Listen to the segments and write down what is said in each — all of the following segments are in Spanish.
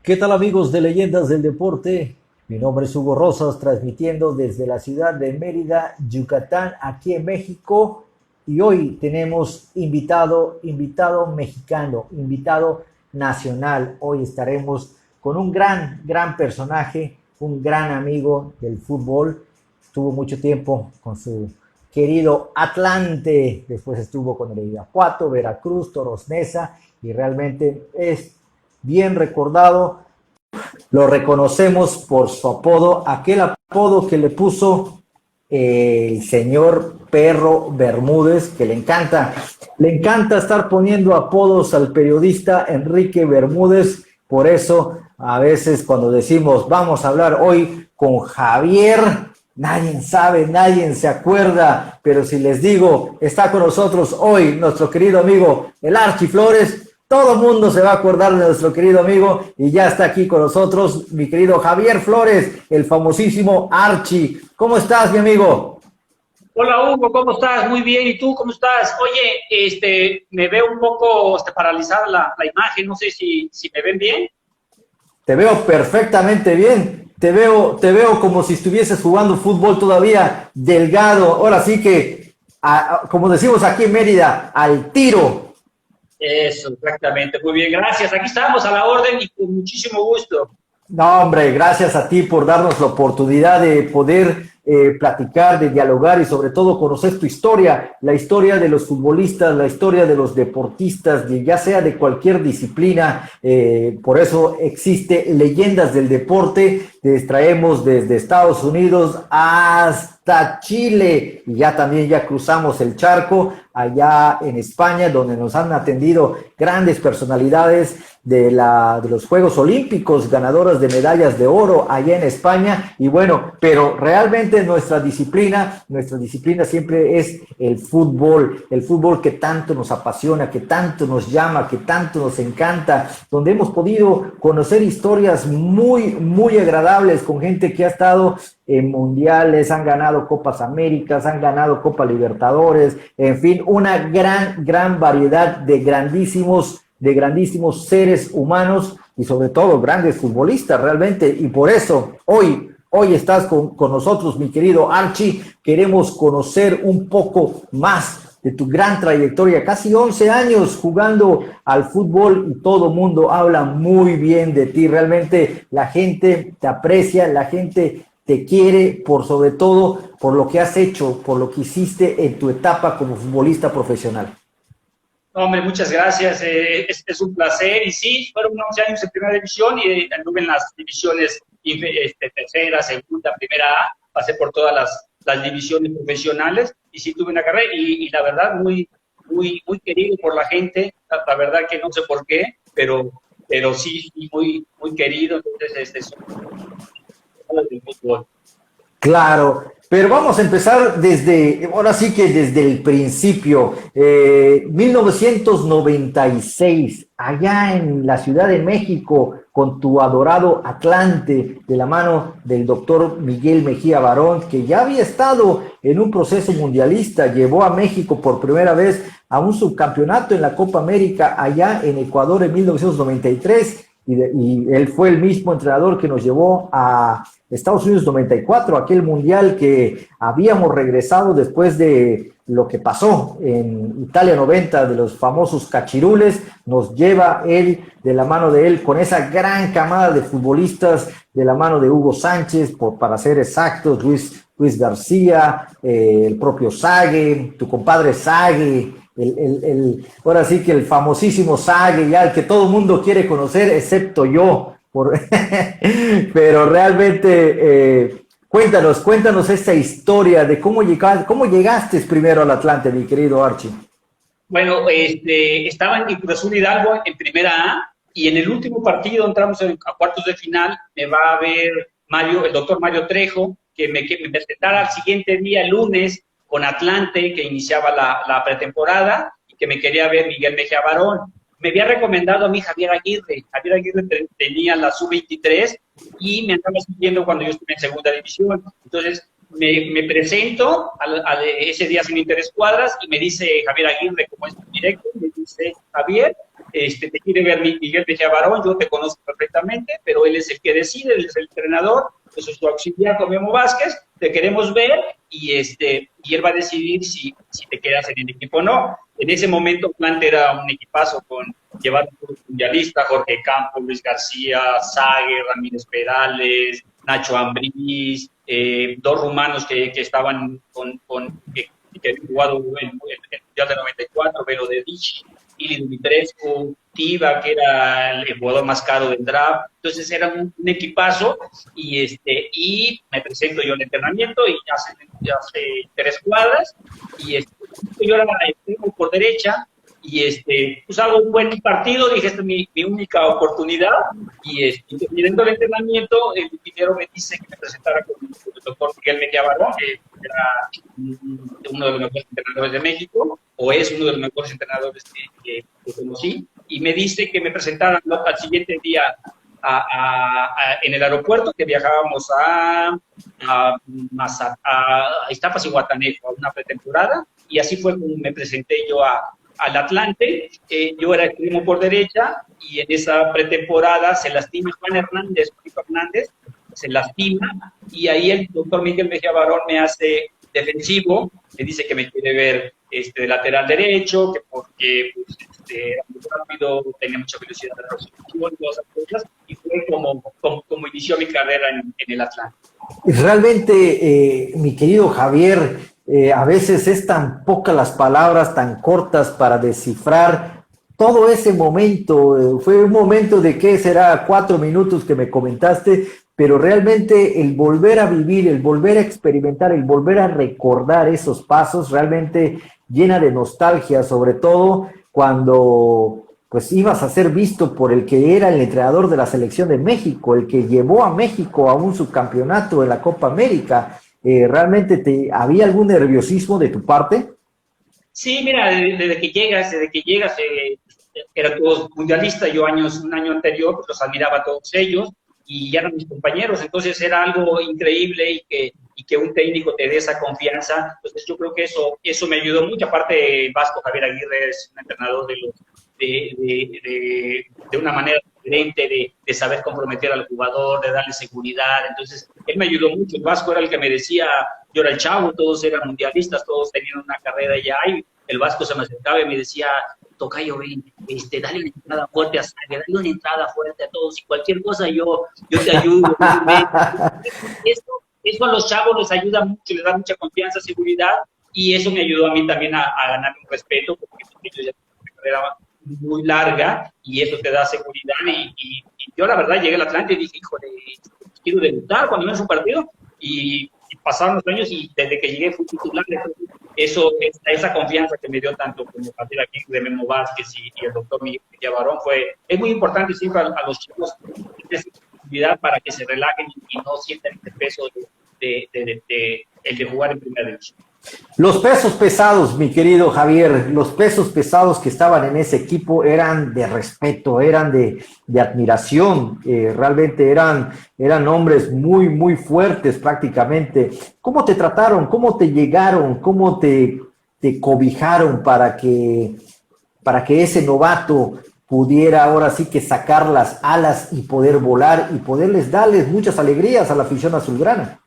¿Qué tal amigos de Leyendas del Deporte? Mi nombre es Hugo Rosas, transmitiendo desde la ciudad de Mérida, Yucatán, aquí en México. Y hoy tenemos invitado mexicano, invitado nacional. Hoy estaremos con un gran personaje, un gran amigo del fútbol. Estuvo mucho tiempo con su querido Atlante, después estuvo con el Irapuato, Veracruz, Toros Neza, y realmente es bien recordado. Lo reconocemos por su apodo, aquel apodo que le puso el señor Perro Bermúdez, que le encanta estar poniendo apodos al periodista Enrique Bermúdez. Por eso a veces cuando decimos vamos a hablar hoy con Javier, nadie sabe, nadie se acuerda, pero si les digo, está con nosotros hoy nuestro querido amigo el Archi Flores, todo el mundo se va a acordar de nuestro querido amigo, y ya está aquí con nosotros mi querido Javier Flores, el famosísimo Archi. ¿Cómo estás, mi amigo? Hola Hugo, ¿cómo estás? Muy bien, ¿y tú cómo estás? Oye, me veo un poco paralizada la imagen, no sé si me ven bien. Te veo perfectamente bien. Te veo como si estuvieses jugando fútbol todavía, delgado. Ahora sí que, como decimos aquí en Mérida, al tiro. Eso, exactamente, muy bien, gracias. Aquí estamos a la orden y con muchísimo gusto. No, hombre, gracias a ti por darnos la oportunidad de poder platicar, de dialogar y sobre todo conocer tu historia, la historia de los futbolistas, la historia de los deportistas, ya sea de cualquier disciplina. Por eso existe Leyendas del Deporte. Te traemos desde Estados Unidos hasta Chile, y ya cruzamos el charco allá en España, donde nos han atendido grandes personalidades de los Juegos Olímpicos, ganadoras de medallas de oro allá en España. Y bueno, pero realmente nuestra disciplina siempre es el fútbol que tanto nos apasiona, que tanto nos llama, que tanto nos encanta, donde hemos podido conocer historias muy agradables con gente que ha estado en mundiales, han ganado Copas Américas, han ganado Copa Libertadores, en fin, una gran variedad de grandísimos seres humanos y sobre todo grandes futbolistas realmente. Y por eso hoy estás con nosotros, mi querido Archi. Queremos conocer un poco más de tu gran trayectoria, casi 11 años jugando al fútbol, y todo mundo habla muy bien de ti. Realmente la gente te aprecia, la gente te quiere sobre todo por lo que has hecho, por lo que hiciste en tu etapa como futbolista profesional. Hombre, muchas gracias, es un placer. Y sí, fueron 11 años en primera división y anduve en las divisiones tercera, segunda, primera A, pasé por todas las divisiones profesionales y sí tuve una carrera y la verdad muy querido por la gente, la verdad que no sé por qué, pero sí, muy querido. Entonces, del fútbol. Claro, pero vamos a empezar ahora sí que desde el principio. 1996, allá en la Ciudad de México, con tu adorado Atlante, de la mano del doctor Miguel Mejía Barón, que ya había estado en un proceso mundialista, llevó a México por primera vez a un subcampeonato en la Copa América allá en Ecuador en 1993. Y él fue el mismo entrenador que nos llevó a Estados Unidos 94, aquel mundial que habíamos regresado después de lo que pasó en Italia 90, de los famosos cachirules. Nos lleva él, de la mano de él, con esa gran camada de futbolistas, de la mano de Hugo Sánchez, para ser exactos, Luis García, el propio Sague, tu compadre Sague, ahora sí que el famosísimo Sague, ya el que todo el mundo quiere conocer, excepto yo. Pero realmente, cuéntanos esta historia de cómo llegaste primero al Atlante, mi querido Archie. Bueno, estaba en Cruz Azul Hidalgo en primera A y en el último partido entramos a cuartos de final. Me va a ver el doctor Mario Trejo, que me presentara al siguiente día, el lunes, con Atlante, que iniciaba la pretemporada, y que me quería ver Miguel Mejía Barón. Me había recomendado a mí Javier Aguirre. Javier Aguirre tenía la sub-23 y me andaba siguiendo cuando yo estuve en segunda división. Entonces me presento ese día sin interescuadras y me dice Javier Aguirre, como es directo, me dice: Javier, te quiere ver Miguel Mejía Barón, yo te conozco perfectamente, pero él es el que decide, él es el entrenador, yo soy su auxiliar con Memo Vázquez, te queremos ver y él va a decidir si te quedas en el equipo o no. En ese momento Atlante era un equipazo llevando a los mundialistas, Jorge Campos, Luis García, Sague, Ramírez Perales, Nacho Ambriz, dos rumanos que estaban que habían jugado el Mundial de 94, Velo de Ricci, Ili Dumitrescu, Tiva, que era el jugador más caro del draft. Entonces era un equipazo y me presento yo al entrenamiento y hace 3 cuadras y yo era extremo por derecha y pues hago un buen partido, dije, esta es mi única oportunidad y terminando el entrenamiento, el ingeniero me dice que me presentara con el doctor Miguel Mejía Barón, que era uno de los mejores entrenadores de México, o es uno de los mejores entrenadores que conocí, y me dice que me presentara al siguiente día en el aeropuerto, que viajábamos a Iztapas y Guatanejo a una pretemporada, y así fue como me presenté yo al Atlante. Yo era extremo por derecha y en esa pretemporada se lastima Juan Hernández, se lastima y ahí el doctor Miguel Mejía Barón me hace defensivo, me dice que me quiere ver de lateral derecho, que porque era muy rápido, tenía mucha velocidad de resolución y todas esas cosas, y fue como inició mi carrera en el Atlante. Realmente, mi querido Javier, a veces es tan pocas las palabras, tan cortas para descifrar todo ese momento. Fue un momento de, ¿qué será? 4 minutos que me comentaste, pero realmente el volver a vivir, el volver a experimentar, el volver a recordar esos pasos, realmente llena de nostalgia, sobre todo cuando pues ibas a ser visto por el que era el entrenador de la selección de México, el que llevó a México a un subcampeonato de la Copa América. ¿Realmente había algún nerviosismo de tu parte? Sí, mira, desde que llegas, eran todos mundialistas, yo un año anterior pues, los admiraba a todos ellos y ya eran mis compañeros, entonces era algo increíble y que un técnico te dé esa confianza, entonces yo creo que eso me ayudó mucho. Aparte, Vasco Javier Aguirre es un entrenador de una manera diferente de saber comprometer al jugador, de darle seguridad, entonces él me ayudó mucho. El Vasco era el que me decía, yo era el chavo, todos eran mundialistas, todos tenían una carrera ya, y el Vasco se me acercaba y me decía, tocayo, ven, dale una entrada fuerte a Sague, dale una entrada fuerte a todos, y cualquier cosa yo te ayudo. Eso a los chavos les ayuda mucho, les da mucha confianza, seguridad, y eso me ayudó a mí también a ganar un respeto, porque yo ya tengo una carrera muy larga, y eso te da seguridad, y yo la verdad llegué al Atlante y dije, híjole, quiero debutar cuando vimos un partido, y pasaron los años y desde que llegué fui titular. Esa confianza que me dio tanto como Javier aquí de Memo Vázquez y el doctor Miguel Barón es muy importante siempre a los chicos esa posibilidad para que se relajen y no sientan el peso de jugar en primera división. Los pesos pesados, mi querido Javier, los pesos pesados que estaban en ese equipo eran de respeto, eran de admiración, realmente eran hombres muy, muy fuertes prácticamente. ¿Cómo te trataron? ¿Cómo te llegaron? ¿Cómo te cobijaron para que ese novato pudiera ahora sí que sacar las alas y poder volar y poderles darles muchas alegrías a la afición azulgrana?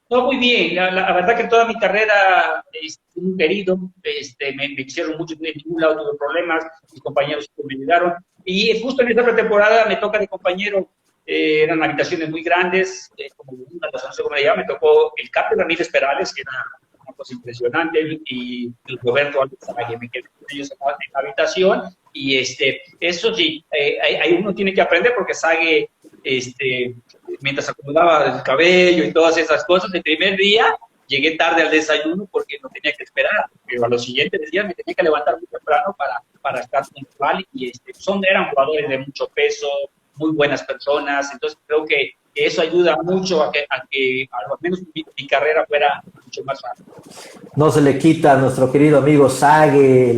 No, muy bien. La verdad que toda mi carrera fui muy querido, me quisieron mucho, en ningún lado tuve problemas, mis compañeros me ayudaron. Y justo en esta pretemporada me toca de compañero, eran habitaciones muy grandes, como una, no sé cómo le llaman, me tocó el Capi Ramírez Perales, que era una cosa impresionante, y Roberto Alves, que me quedé con ellos en la habitación. Y eso sí, ahí uno tiene que aprender porque Sague, mientras acomodaba el cabello y todas esas cosas, el primer día llegué tarde al desayuno porque no tenía que esperar, pero a los siguientes días me tenía que levantar muy temprano para estar puntual y eran jugadores de mucho peso, muy buenas personas, entonces creo que eso ayuda mucho a que al menos mi carrera fuera mucho más fácil. No se le quita a nuestro querido amigo Sague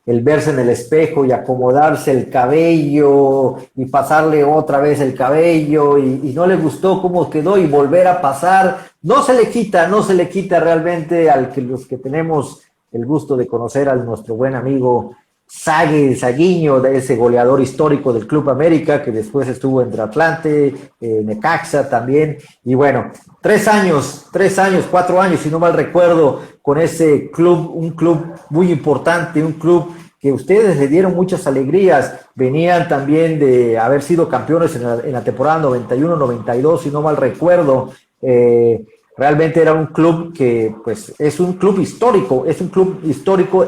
el verse en el espejo y acomodarse el cabello y pasarle otra vez el cabello y no le gustó cómo quedó y volver a pasar. No se le quita realmente los que tenemos el gusto de conocer a nuestro buen amigo Saguiño, de ese goleador histórico del Club América, que después estuvo entre Atlante, Necaxa también, y bueno, 4 años, si no mal recuerdo, con ese club, un club muy importante, un club que ustedes le dieron muchas alegrías, venían también de haber sido campeones en la temporada 91-92, si no mal recuerdo. Realmente era un club que, pues, es un club histórico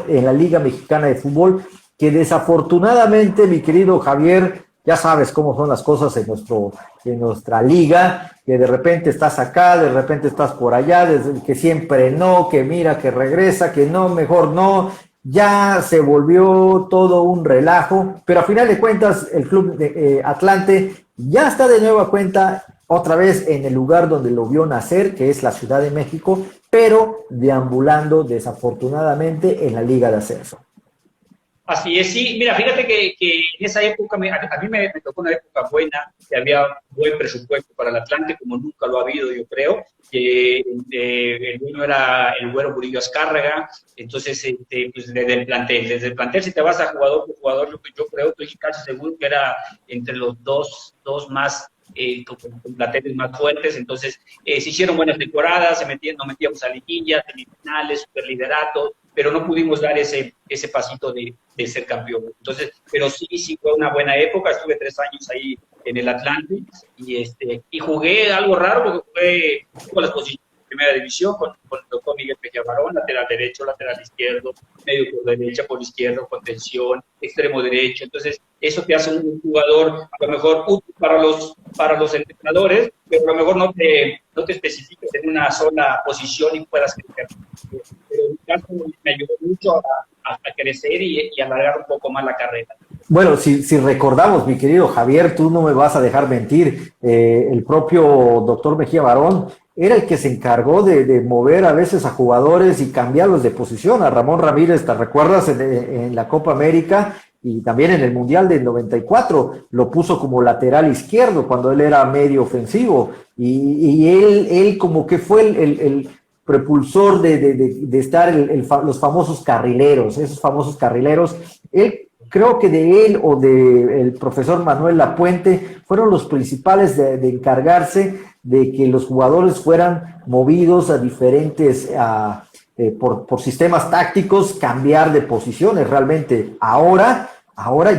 en la Liga Mexicana de Fútbol, que desafortunadamente, mi querido Javier, ya sabes cómo son las cosas en nuestra liga, que de repente estás acá, de repente estás por allá, que siempre no, que mira, que regresa, que no, mejor no. Ya se volvió todo un relajo, pero a final de cuentas el club de Atlante ya está de nueva cuenta otra vez en el lugar donde lo vio nacer, que es la Ciudad de México, pero deambulando desafortunadamente en la Liga de Ascenso. Así es, sí. Mira, fíjate que en esa época, a mí me tocó una época buena, que había buen presupuesto para el Atlante, como nunca lo ha habido, yo creo. El dueño era el Güero Murillo Azcárraga, entonces, pues desde el plantel, si te vas a jugador por jugador, yo creo, estoy casi seguro que era entre los dos más con planteles más fuertes, entonces se hicieron buenas temporadas, nos metíamos a liguillas, semifinales, superlideratos, pero no pudimos dar ese pasito de ser campeón. Entonces, pero sí fue una buena época, estuve 3 años ahí en el Atlante y jugué algo raro porque jugué con las posiciones de primera división con el doctor Miguel Mejía Barón, lateral derecho, lateral izquierdo, medio por derecha, por izquierdo, contención, extremo derecho. Entonces, eso te hace un jugador a lo mejor útil para los entrenadores, pero a lo mejor no te especificas en una sola posición y puedas crecer. Pero en mi caso me ayudó mucho a crecer y alargar un poco más la carrera. Bueno, si recordamos, mi querido Javier, tú no me vas a dejar mentir, el propio doctor Mejía Barón era el que se encargó de mover a veces a jugadores y cambiarlos de posición. A Ramón Ramírez, ¿te recuerdas? En la Copa América y también en el Mundial del 94, lo puso como lateral izquierdo cuando él era medio ofensivo. Y él como que fue el propulsor de estar los famosos carrileros, esos famosos carrileros. Creo que de él o del profesor Manuel Lapuente fueron los principales de encargarse de que los jugadores fueran movidos a diferentes, por sistemas tácticos, cambiar de posiciones. Realmente ahora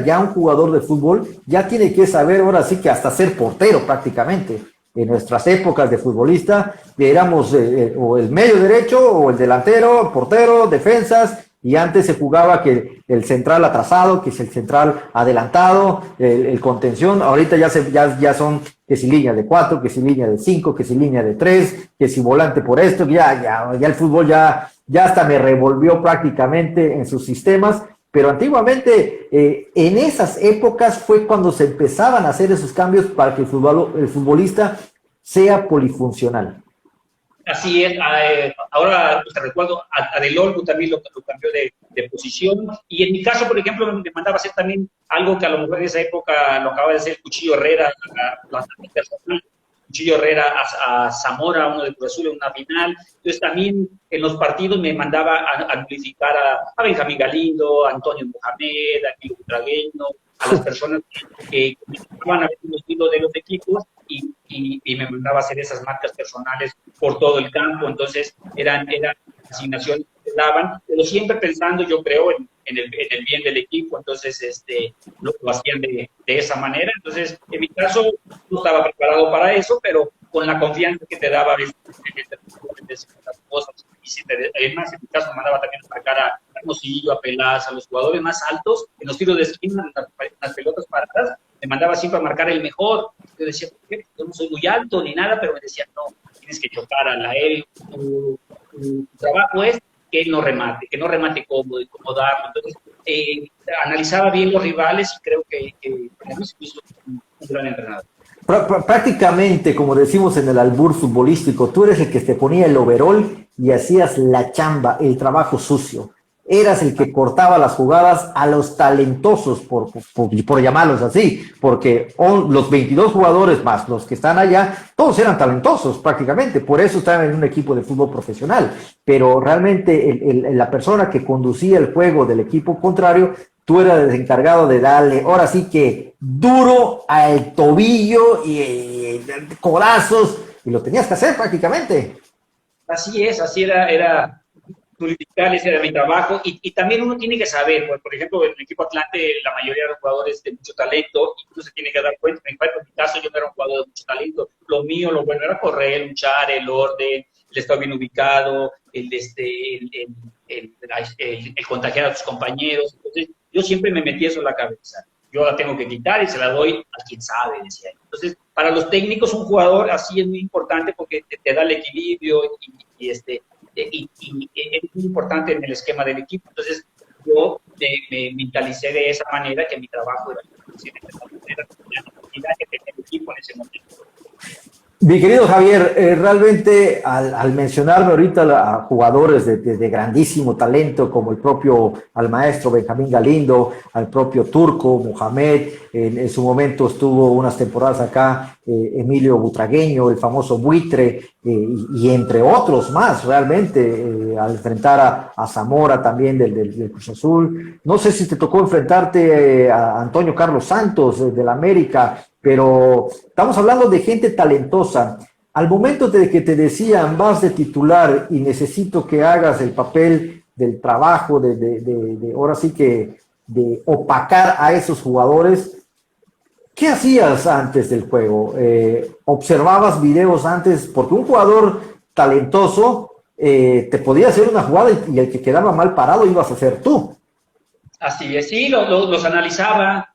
ya un jugador de fútbol ya tiene que saber, ahora sí que hasta ser portero prácticamente. En nuestras épocas de futbolista éramos o el medio derecho o el delantero, portero, defensas, y antes se jugaba que el central atrasado, que es el central adelantado, el contención. Ahorita ya son que si línea de 4, que si línea de 5, que si línea de 3, que si volante por esto. Ya el fútbol ya hasta me revolvió prácticamente en sus sistemas. Pero antiguamente, en esas épocas fue cuando se empezaban a hacer esos cambios para que el futbolista sea polifuncional. Así es. Ahora te recuerdo, a Del Olmo también lo cambió de posición. Y en mi caso, por ejemplo, me mandaba a hacer también algo que a lo mejor en esa época lo acaba de hacer Cuchillo Herrera, Cuchillo Herrera a Zamora, uno de Cruz Azul en una final. Entonces también en los partidos me mandaba a amplificar a Benjamín Galindo, a Antonio Mohamed, a Kiko Tragueño, a las personas que estaban a ver los estilos de los equipos y me mandaba a hacer esas marcas personales por todo el campo. Entonces eran asignaciones que daban, pero siempre pensando, yo creo, en el bien del equipo. Entonces lo hacían de esa manera. Entonces, en mi caso, no estaba preparado para eso, pero con la confianza que te daba a veces las cosas. Y además, en mi caso, me mandaba también a marcar a Hermosillo, a Peláez, a los jugadores más altos, en los tiros de esquina, en las pelotas paradas, me mandaba siempre a marcar el mejor. Yo decía, ¿por qué? Yo no soy muy alto ni nada, pero me decían, no, tienes que chocar a la él. Tu trabajo es que no remate cómodo y cómo darlo. Entonces, analizaba bien los rivales y creo que para mí se hizo un gran entrenador. Prácticamente, como decimos en el albur futbolístico, tú eres el que te ponía el overol y hacías la chamba, el trabajo sucio. Eras el que cortaba las jugadas a los talentosos, por llamarlos así, porque los 22 jugadores más los que están allá, todos eran talentosos prácticamente, por eso estaban en un equipo de fútbol profesional, pero realmente la persona que conducía el juego del equipo contrario tú eras el encargado de darle, ahora sí que duro al tobillo y codazos, y lo tenías que hacer prácticamente. Así era publicitar, ese era mi trabajo, y también uno tiene que saber, por ejemplo, en el equipo Atlante la mayoría eran jugadores de mucho talento, y uno se tiene que dar cuenta, en mi caso yo no era un jugador de mucho talento, lo mío, lo bueno era correr, luchar, el orden, el estar bien ubicado, el contagiar a tus compañeros, entonces yo siempre me metí eso en la cabeza, yo la tengo que quitar y se la doy a quien sabe, decía. Entonces, para los técnicos un jugador así es muy importante porque te da el equilibrio y es muy importante en el esquema del equipo. Entonces, yo me mentalicé de esa manera que mi trabajo era la necesidad que tenía el equipo en ese momento. Mi querido Javier, realmente al mencionarme ahorita a jugadores de grandísimo talento, como el propio, al maestro Benjamín Galindo, al propio Turco, Mohamed, en su momento estuvo unas temporadas acá, Emilio Butragueño, el famoso Buitre, y entre otros más, realmente, al enfrentar a Zamora también del Cruz Azul. No sé si te tocó enfrentarte a Antonio Carlos Santos del América, pero estamos hablando de gente talentosa. Al momento de que te decían vas de titular y necesito que hagas el papel del trabajo, ahora sí que de opacar a esos jugadores, ¿qué hacías antes del juego? ¿Observabas videos antes? Porque un jugador talentoso te podía hacer una jugada y el que quedaba mal parado ibas a ser tú. Así es, sí, los analizaba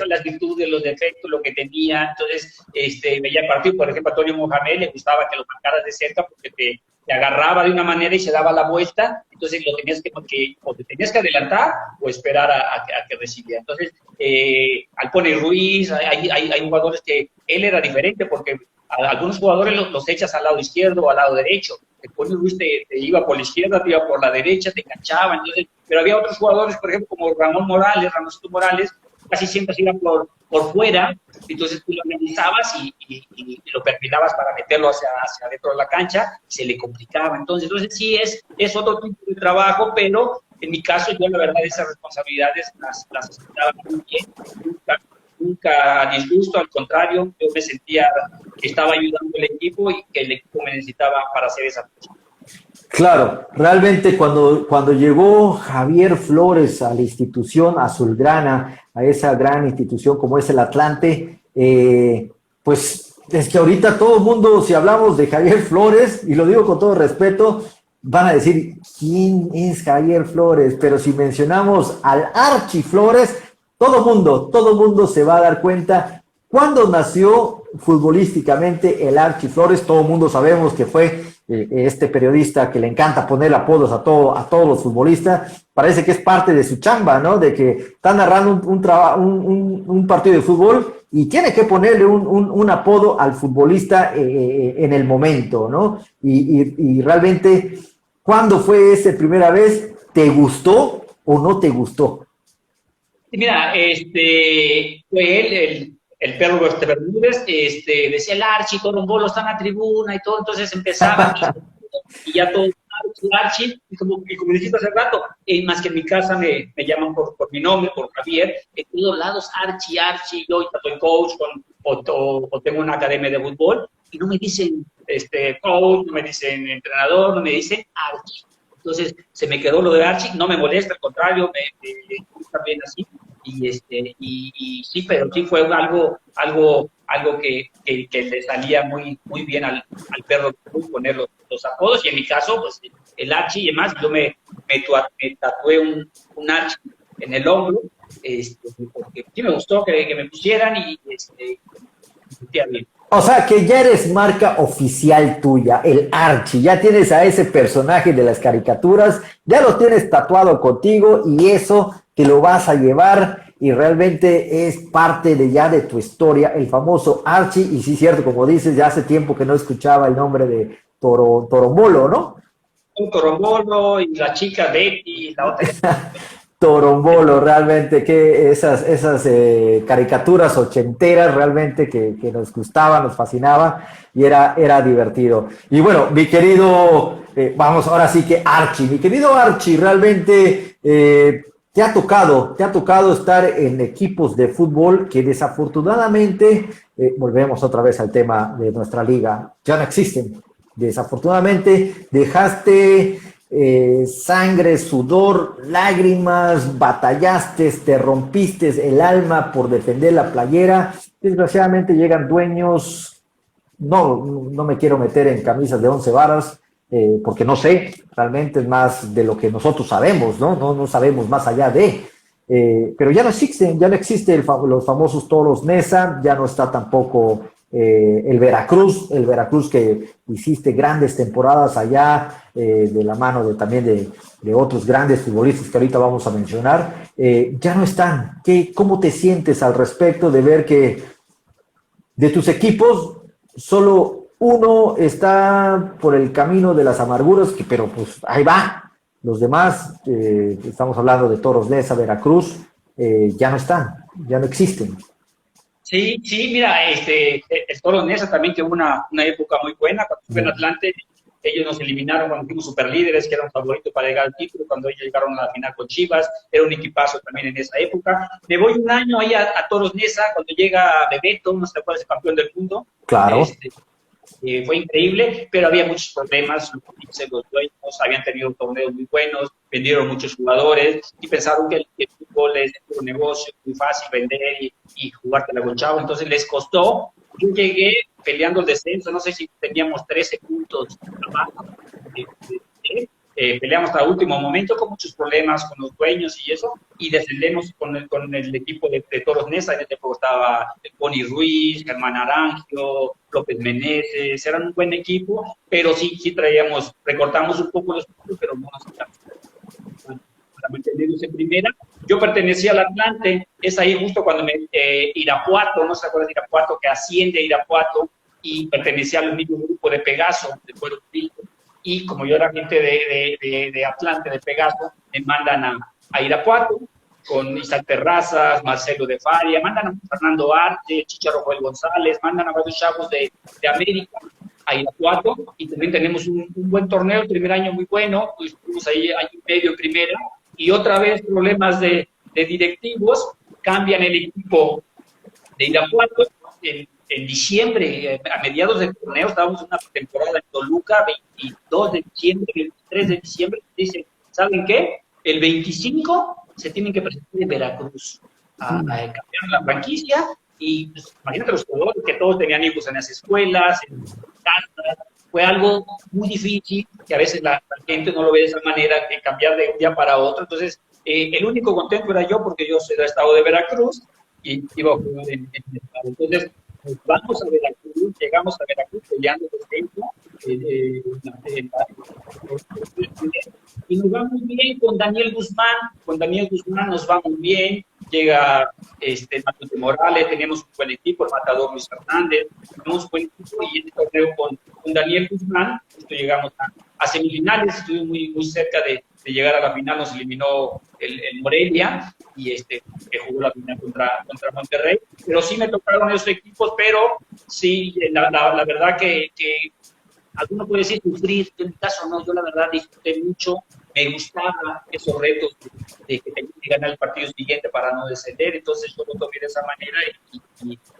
las virtudes, los defectos, lo que tenía. Entonces, veía el partido, por ejemplo, a Antonio Mohamed le gustaba que lo marcaras de cerca porque te agarraba de una manera y se daba la vuelta. Entonces, o te tenías que adelantar o esperar a que recibiera. Entonces, Alpone Ruiz, hay jugadores que él era diferente porque a algunos jugadores los echas al lado izquierdo o al lado derecho. Alpone Ruiz te iba por la izquierda, te iba por la derecha, te enganchaba. Entonces, pero había otros jugadores, por ejemplo, como Ramoncito Morales, casi siempre se iban por fuera, entonces tú lo analizabas y lo perfilabas para meterlo hacia dentro de la cancha, se le complicaba. Entonces sí es otro tipo de trabajo, pero en mi caso yo la verdad esas responsabilidades las aceptaba muy bien, nunca disgusto, al contrario, yo me sentía que estaba ayudando al equipo y que el equipo me necesitaba para hacer esa cosa. Claro, realmente cuando llegó Javier Flores a la institución azulgrana, a esa gran institución como es el Atlante, pues es que ahorita todo el mundo, si hablamos de Javier Flores, y lo digo con todo respeto, van a decir, ¿quién es Javier Flores? Pero si mencionamos al Archi Flores, todo el mundo se va a dar cuenta cuándo nació futbolísticamente el Archi Flores. Todo el mundo sabemos que fue este periodista que le encanta poner apodos a todos los futbolistas. Parece que es parte de su chamba, ¿no? De que está narrando un partido de fútbol y tiene que ponerle un apodo al futbolista en el momento, ¿no? Y realmente, ¿cuándo fue esa primera vez? ¿Te gustó o no te gustó? Mira, fue él, el perro Bermúdez, decía el Archi, Torombolo está en la tribuna y todo, entonces empezaba y ya todo, Archi, y como dijiste hace rato, más que en mi casa me llaman por mi nombre, por Javier, en todos lados Archi, yo soy coach o tengo una academia de fútbol, y no me dicen coach, no me dicen entrenador, no me dicen Archi. Entonces se me quedó lo de Archi, no me molesta, al contrario, me gusta bien así. Y sí, pero sí fue algo que le salía muy bien al perro poner los apodos, y en mi caso, pues el Archi, y además yo me tatué un Archi en el hombro, porque sí me gustó que me pusieran y me sentía bien. O sea, que ya eres marca oficial tuya, el Archi, ya tienes a ese personaje de las caricaturas, ya lo tienes tatuado contigo y eso te lo vas a llevar y realmente es parte de tu historia, el famoso Archi. Y sí, cierto, como dices, ya hace tiempo que no escuchaba el nombre de Torombolo, ¿no? Torombolo y la chica Betty, la otra. Torombolo, realmente, que esas caricaturas ochenteras realmente que nos gustaban, nos fascinaba y era divertido. Y bueno, mi querido, vamos ahora sí que Archi, mi querido Archi, realmente te ha tocado estar en equipos de fútbol que desafortunadamente, volvemos otra vez al tema de nuestra liga, ya no existen. Desafortunadamente dejaste sangre, sudor, lágrimas, batallaste, te rompiste el alma por defender la playera. Desgraciadamente llegan dueños, no me quiero meter en camisas de 11 varas, porque no sé, realmente es más de lo que nosotros sabemos, no sabemos más allá de, pero ya no existen, los famosos Toros Neza, ya no está tampoco el Veracruz que hiciste grandes temporadas allá, de la mano también de otros grandes futbolistas que ahorita vamos a mencionar, ya no están. ¿Cómo te sientes al respecto de ver que de tus equipos solo uno está por el camino de las amarguras, pero pues ahí va? Los demás, estamos hablando de Toros Neza, Veracruz, ya no están, ya no existen. Sí, mira, el Toro Neza también tuvo una época muy buena. Cuando estuve en Atlante, ellos nos eliminaron cuando fuimos superlíderes, que era un favorito para llegar al título. Cuando ellos llegaron a la final con Chivas, era un equipazo también en esa época. Me voy un año ahí a Toros Neza, cuando llega Bebeto, no sé cuál es el campeón del mundo. Claro. Fue increíble, pero había muchos problemas. Los dueños habían tenido torneos muy buenos, vendieron muchos jugadores y pensaron que el fútbol es un negocio muy fácil vender y jugártela con chavo. Entonces les costó. Yo llegué peleando el descenso, no sé si teníamos 13 puntos abajo. Peleamos hasta el último momento con muchos problemas con los dueños y eso, y descendemos con el equipo de Toros Neza. En ese época estaba Pony Ruiz, Germán Arangio, López Meneses, eran un buen equipo, pero sí recortamos un poco los puntos, pero no nos quedamos para mantenernos en primera. Yo pertenecía al Atlante, es ahí justo cuando Irapuato, no se acuerdan de Irapuato, que asciende a Irapuato, y pertenecía al mismo grupo de Pegaso, de Puerto Rico. Y como yo era gente de Atlante, de Pegaso, me mandan a Irapuato con Isaac Terrazas, Marcelo de Faria, mandan a Fernando Arte, Chicharo Joel González, mandan a varios chavos de América a Irapuato, y también tenemos un buen torneo, el primer año muy bueno, pues estuvimos ahí año y medio en primera, y otra vez problemas de directivos, cambian el equipo de Irapuato. En diciembre, a mediados del torneo, estábamos en una temporada en Toluca, 22 de diciembre, 23 de diciembre, dicen, ¿saben qué? El 25 se tienen que presentar en Veracruz a cambiar la franquicia, y pues, imagínate los jugadores que todos tenían hijos en las escuelas, en casas. Fue algo muy difícil, que a veces la gente no lo ve de esa manera, que cambiar de un día para otro. Entonces, el único contento era yo, porque yo soy del estado de Veracruz y iba a jugar en el estado. Entonces, vamos a Veracruz, llegamos a Veracruz peleando por tiempo, y nos va muy bien con Daniel Guzmán nos va muy bien, llega Matos de Morales, tenemos un buen equipo, el matador Luis Fernández, tenemos un buen equipo, y en este torneo con Daniel Guzmán, llegamos a semifinales, estuvimos muy cerca de llegar a la final, nos eliminó el Morelia, y que jugó la final contra Monterrey, pero sí me tocaron esos equipos, pero sí, la verdad que alguno puede decir sufrir, en mi caso no, yo la verdad disfruté mucho, me gustaban esos retos de que tenía que ganar el partido siguiente para no descender, entonces yo lo tomé de esa manera,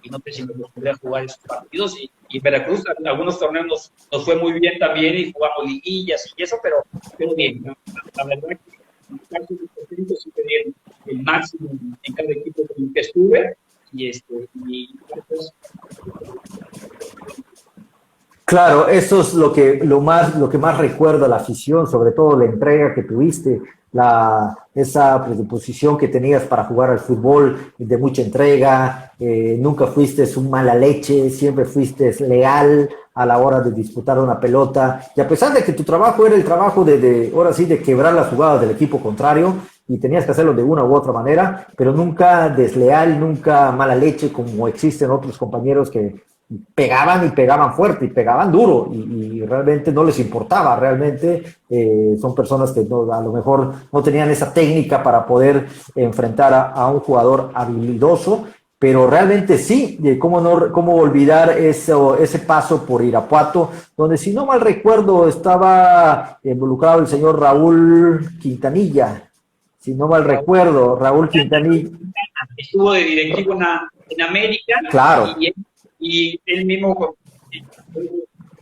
y no sé si me gustaría jugar esos partidos, y en Veracruz algunos torneos nos fue muy bien también, y jugamos liguillas y eso, pero bien, ¿no? La verdad que en mi caso siempre di el máximo en cada equipo con el que estuve, pues, claro, eso es lo que más recuerda la afición, sobre todo la entrega que tuviste, esa predisposición que tenías para jugar al fútbol, de mucha entrega, nunca fuiste un mala leche, siempre fuiste leal a la hora de disputar una pelota, y a pesar de que tu trabajo era el trabajo ahora sí, de quebrar las jugadas del equipo contrario, y tenías que hacerlo de una u otra manera, pero nunca desleal, nunca mala leche, como existen otros compañeros que pegaban y pegaban fuerte y pegaban duro, y realmente no les importaba, realmente son personas que a lo mejor no tenían esa técnica para poder enfrentar a un jugador habilidoso, pero realmente sí, cómo olvidar ese paso por Irapuato, donde si no mal recuerdo estaba involucrado el señor Raúl Quintanilla, si no mal recuerdo, Raúl Quintanilla. Estuvo de directivo en América. Claro. Y él mismo,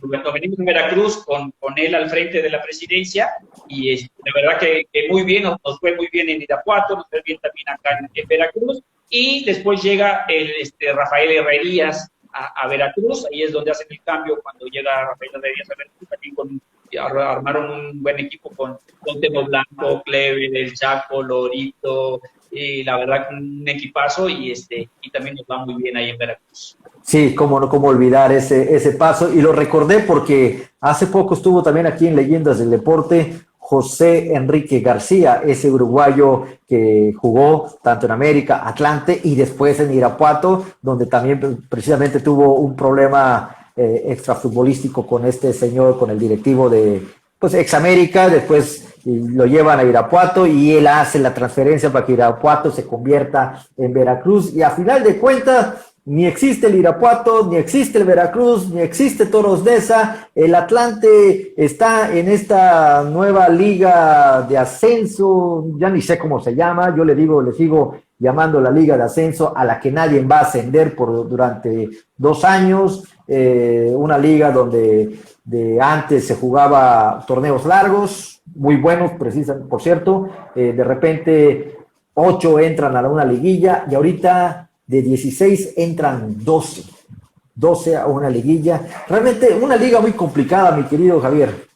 cuando venimos en Veracruz, con él al frente de la presidencia, y de verdad que muy bien, nos fue muy bien en Irapuato, nos fue bien también acá en Veracruz, y después llega Rafael Herrerías a Veracruz, ahí es donde hacen el cambio cuando llega Rafael Herrerías a Veracruz, también armaron un buen equipo con Temo Blanco, Clever, El Chaco, Lorito, y la verdad un equipazo, y también nos va muy bien ahí en Veracruz. Sí, cómo olvidar ese paso, y lo recordé porque hace poco estuvo también aquí en Leyendas del Deporte José Enrique García, ese uruguayo que jugó tanto en América, Atlante y después en Irapuato, donde también precisamente tuvo un problema extrafutbolístico con este señor, con el directivo de ex América, después lo llevan a Irapuato y él hace la transferencia para que Irapuato se convierta en Veracruz, y a final de cuentas ni existe el Irapuato, ni existe el Veracruz, ni existe Toros Neza. El Atlante está en esta nueva liga de ascenso, ya ni sé cómo se llama, yo le sigo llamando la liga de ascenso, a la que nadie va a ascender durante 2 años, una liga donde antes se jugaba torneos largos, muy buenos, precisan, por cierto, de repente 8 entran a una liguilla, y ahorita de 16 entran 12 a una liguilla. Realmente una liga muy complicada, mi querido Javier.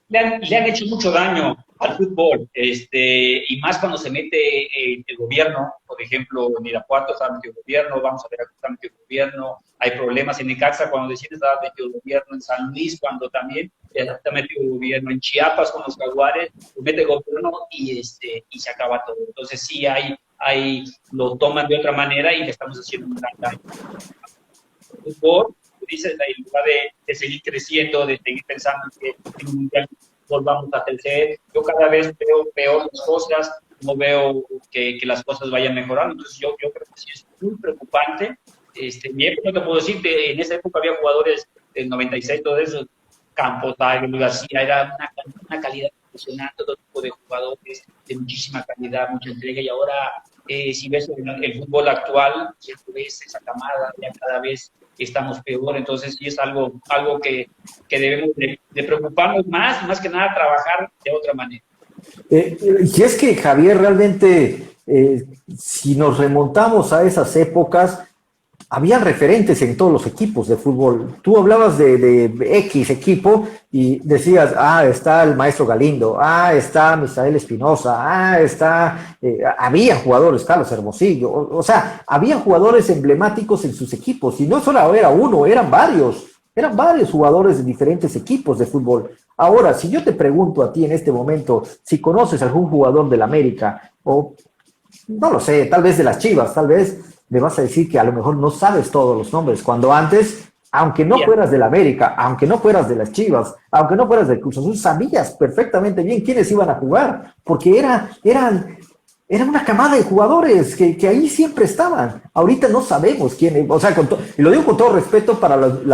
Le han hecho mucho daño al fútbol, y más cuando se mete el gobierno. Por ejemplo, en Irapuato está metido el gobierno, vamos a ver acá está metido el gobierno, hay problemas en Necaxa cuando deciden está metido el gobierno, en San Luis cuando también está metido el gobierno, en Chiapas con los Jaguares, se mete el gobierno y se acaba todo. Entonces sí lo toman de otra manera y le estamos haciendo un gran daño. El fútbol, dices, en lugar de seguir creciendo, de seguir pensando que en un mundial volvamos a crecer, yo cada vez veo peor las cosas, no veo que las cosas vayan mejorando. Entonces yo creo que sí es muy preocupante. En mi época, te puedo decir que en esa época había jugadores del 96, todo eso, Campos, Tiger, García, era una calidad impresionante, todo tipo de jugadores de muchísima calidad, mucha entrega, y ahora si ves el fútbol actual, si ves esa camada, ya cada vez estamos peor. Entonces sí es algo que debemos de preocuparnos más que nada trabajar de otra manera. Y es que, Javier, realmente, si nos remontamos a esas épocas, había referentes en todos los equipos de fútbol. Tú hablabas de X equipo y decías, está el maestro Galindo, está Misael Espinosa, había jugadores, Carlos Hermosillo, o sea, había jugadores emblemáticos en sus equipos, y no solo era uno, eran varios jugadores de diferentes equipos de fútbol. Ahora, si yo te pregunto a ti en este momento, si conoces algún jugador del América, o no lo sé, tal vez de las Chivas, tal vez me vas a decir que a lo mejor no sabes todos los nombres, cuando antes, aunque no fueras del América, aunque no fueras de las Chivas, aunque no fueras del Cruz Azul, sabías perfectamente bien quiénes iban a jugar, porque era una camada de jugadores que ahí siempre estaban. Ahorita no sabemos quién, o sea, y lo digo con todo respeto para los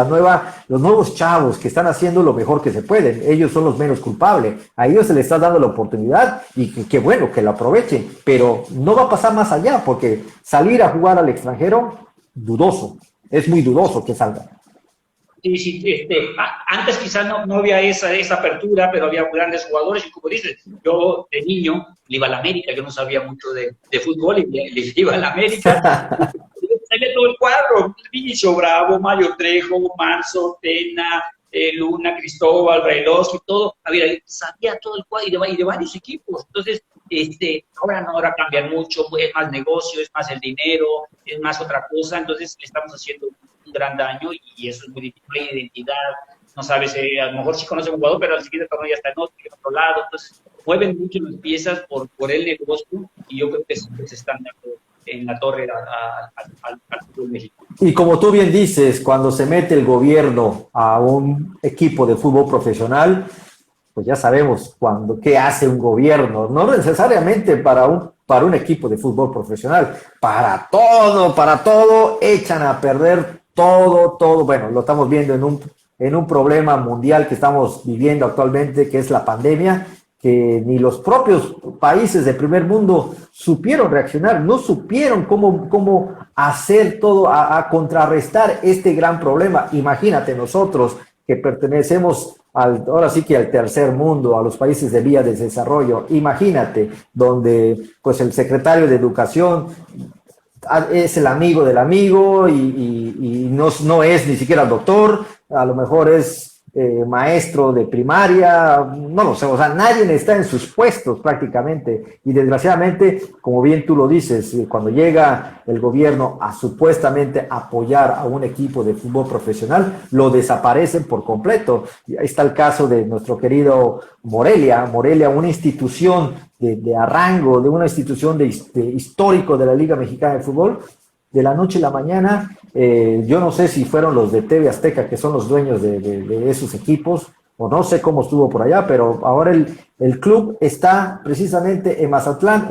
nuevos chavos que están haciendo lo mejor que se pueden. Ellos son los menos culpables. A ellos se les está dando la oportunidad, y qué bueno que lo aprovechen, pero no va a pasar más allá, porque salir a jugar al extranjero, dudoso. Es muy dudoso que salga. Sí, antes quizás no había esa apertura, pero había grandes jugadores, y como dices, yo de niño le iba a la América, yo no sabía mucho de fútbol, y le iba a la América, salía todo el cuadro, Vinicio Bravo, Mario Trejo, Manso, Tena, Luna, Cristóbal, Reynoso, y todo, sabía todo el cuadro, y de varios equipos. Entonces, ahora cambian mucho, es más negocio, es más el dinero, es más otra cosa. Entonces le estamos haciendo un gran daño, y eso es muy difícil. Hay identidad, no sabes, a lo mejor sí conoce un jugador, pero al siguiente torneo ya está en otro lado. Entonces mueven mucho las piezas por el negocio, y yo creo que se están dando en la torre al fútbol mexicano. Y como tú bien dices, cuando se mete el gobierno a un equipo de fútbol profesional, pues ya sabemos qué hace un gobierno, no necesariamente para un equipo de fútbol profesional, para todo, echan a perder todo. Bueno, lo estamos viendo en un problema mundial que estamos viviendo actualmente, que es la pandemia, que ni los propios países de primer mundo supieron reaccionar, no supieron cómo hacer todo a contrarrestar este gran problema. Imagínate nosotros que pertenecemos ahora sí que al tercer mundo, a los países de vías de desarrollo, imagínate, donde pues el secretario de Educación es el amigo del amigo y no es ni siquiera doctor, a lo mejor es maestro de primaria, no lo sé, o sea, nadie está en sus puestos prácticamente, y desgraciadamente, como bien tú lo dices, cuando llega el gobierno a supuestamente apoyar a un equipo de fútbol profesional, lo desaparecen por completo. Ahí está el caso de nuestro querido Morelia, una institución de arrango, de una institución de histórico de la Liga Mexicana de Fútbol. De la noche a la mañana, yo no sé si fueron los de TV Azteca, que son los dueños de esos equipos, o no sé cómo estuvo por allá, pero ahora el club está precisamente en Mazatlán,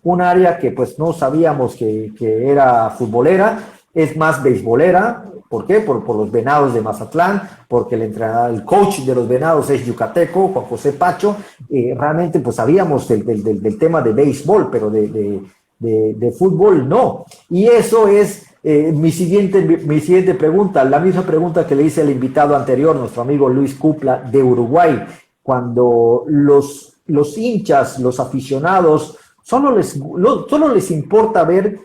un área que pues no sabíamos que era futbolera, es más beisbolera. ¿Por qué? Por los Venados de Mazatlán, porque el coach de los Venados es yucateco, Juan José Pacho. Realmente pues sabíamos del tema de béisbol, pero de fútbol no. Y eso es mi siguiente pregunta, la misma pregunta que le hice al invitado anterior, nuestro amigo Luis Cupla de Uruguay, cuando los hinchas, los aficionados, solo les importa ver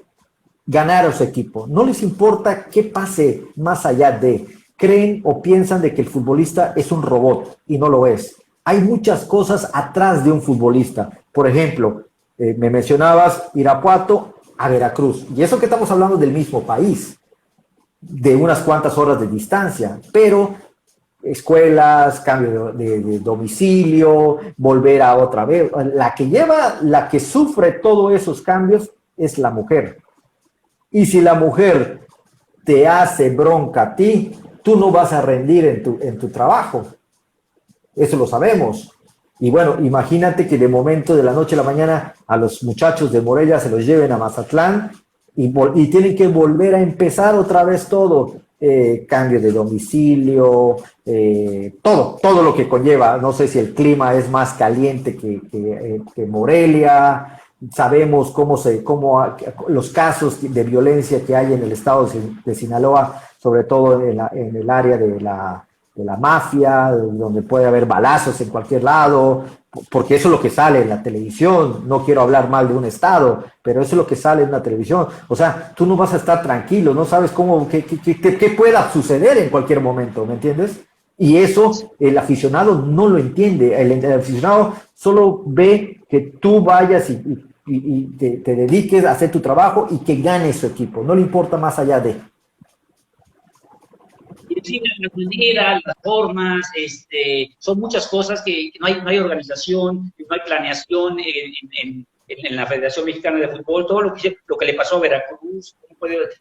ganar a su equipo, no les importa qué pase más allá de, creen o piensan de que el futbolista es un robot, y no lo es. Hay muchas cosas atrás de un futbolista. Por ejemplo, me mencionabas Irapuato a Veracruz, y eso que estamos hablando del mismo país, de unas cuantas horas de distancia, pero escuelas, cambio de domicilio, volver a otra vez, la que sufre todos esos cambios es la mujer. Y si la mujer te hace bronca a ti, tú no vas a rendir en tu trabajo. Eso lo sabemos. Y bueno, imagínate que de momento, de la noche a la mañana, a los muchachos de Morelia se los lleven a Mazatlán y tienen que volver a empezar otra vez todo. Cambio de domicilio, todo lo que conlleva. No sé si el clima es más caliente que Morelia. Sabemos cómo los casos de violencia que hay en el estado de Sinaloa, sobre todo en el área de la mafia, donde puede haber balazos en cualquier lado, porque eso es lo que sale en la televisión. No quiero hablar mal de un estado, pero eso es lo que sale en la televisión. O sea, tú no vas a estar tranquilo, no sabes qué pueda suceder en cualquier momento, ¿me entiendes? Y eso el aficionado no lo entiende. El aficionado solo ve que tú vayas y te dediques a hacer tu trabajo y que gane su equipo. No le importa más allá de... Sí, la manera, las formas, son muchas cosas que no hay organización, no hay planeación en la Federación Mexicana de Fútbol. Todo lo que le pasó a Veracruz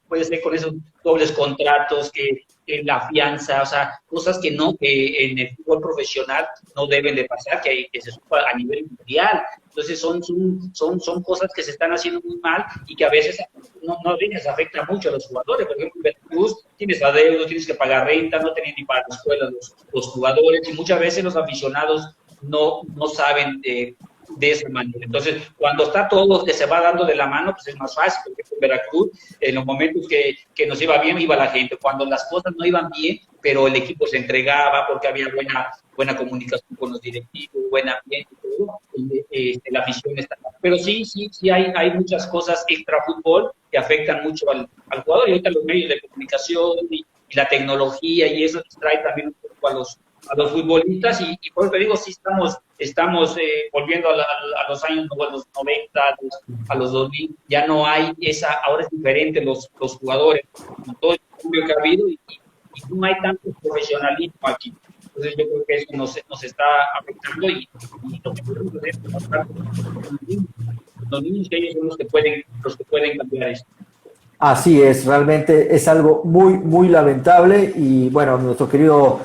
puede ser con esos dobles contratos, que la fianza, o sea, cosas que en el fútbol profesional no deben de pasar, que se supa a nivel mundial. Entonces son cosas que se están haciendo muy mal y que a veces no les afecta mucho a los jugadores. Por ejemplo, en Veracruz tienes adeudos, tienes que pagar renta, no tienen ni para la escuela los jugadores, y muchas veces los aficionados no saben de esa manera. Entonces, cuando está todo que se va dando de la mano, pues es más fácil, porque en Veracruz, en los momentos que nos iba bien, iba la gente. Cuando las cosas no iban bien, pero el equipo se entregaba porque había buena comunicación con los directivos, buen ambiente, todo, la afición estaba. Pero sí hay muchas cosas extra fútbol que afectan mucho al jugador, y ahorita los medios de comunicación y la tecnología y eso distrae también un poco a los futbolistas, y por eso te digo, sí estamos volviendo a los años, a los 90, a los 2000, ya no hay ahora es diferente los jugadores, con todo el cambio que ha habido, y no hay tanto profesionalismo aquí. Entonces yo creo que eso nos está afectando, y lo que podemos hacer es trabajar con los niños, que ellos son los que pueden cambiar esto. Así es, realmente es algo muy, muy lamentable. Y bueno, nuestro querido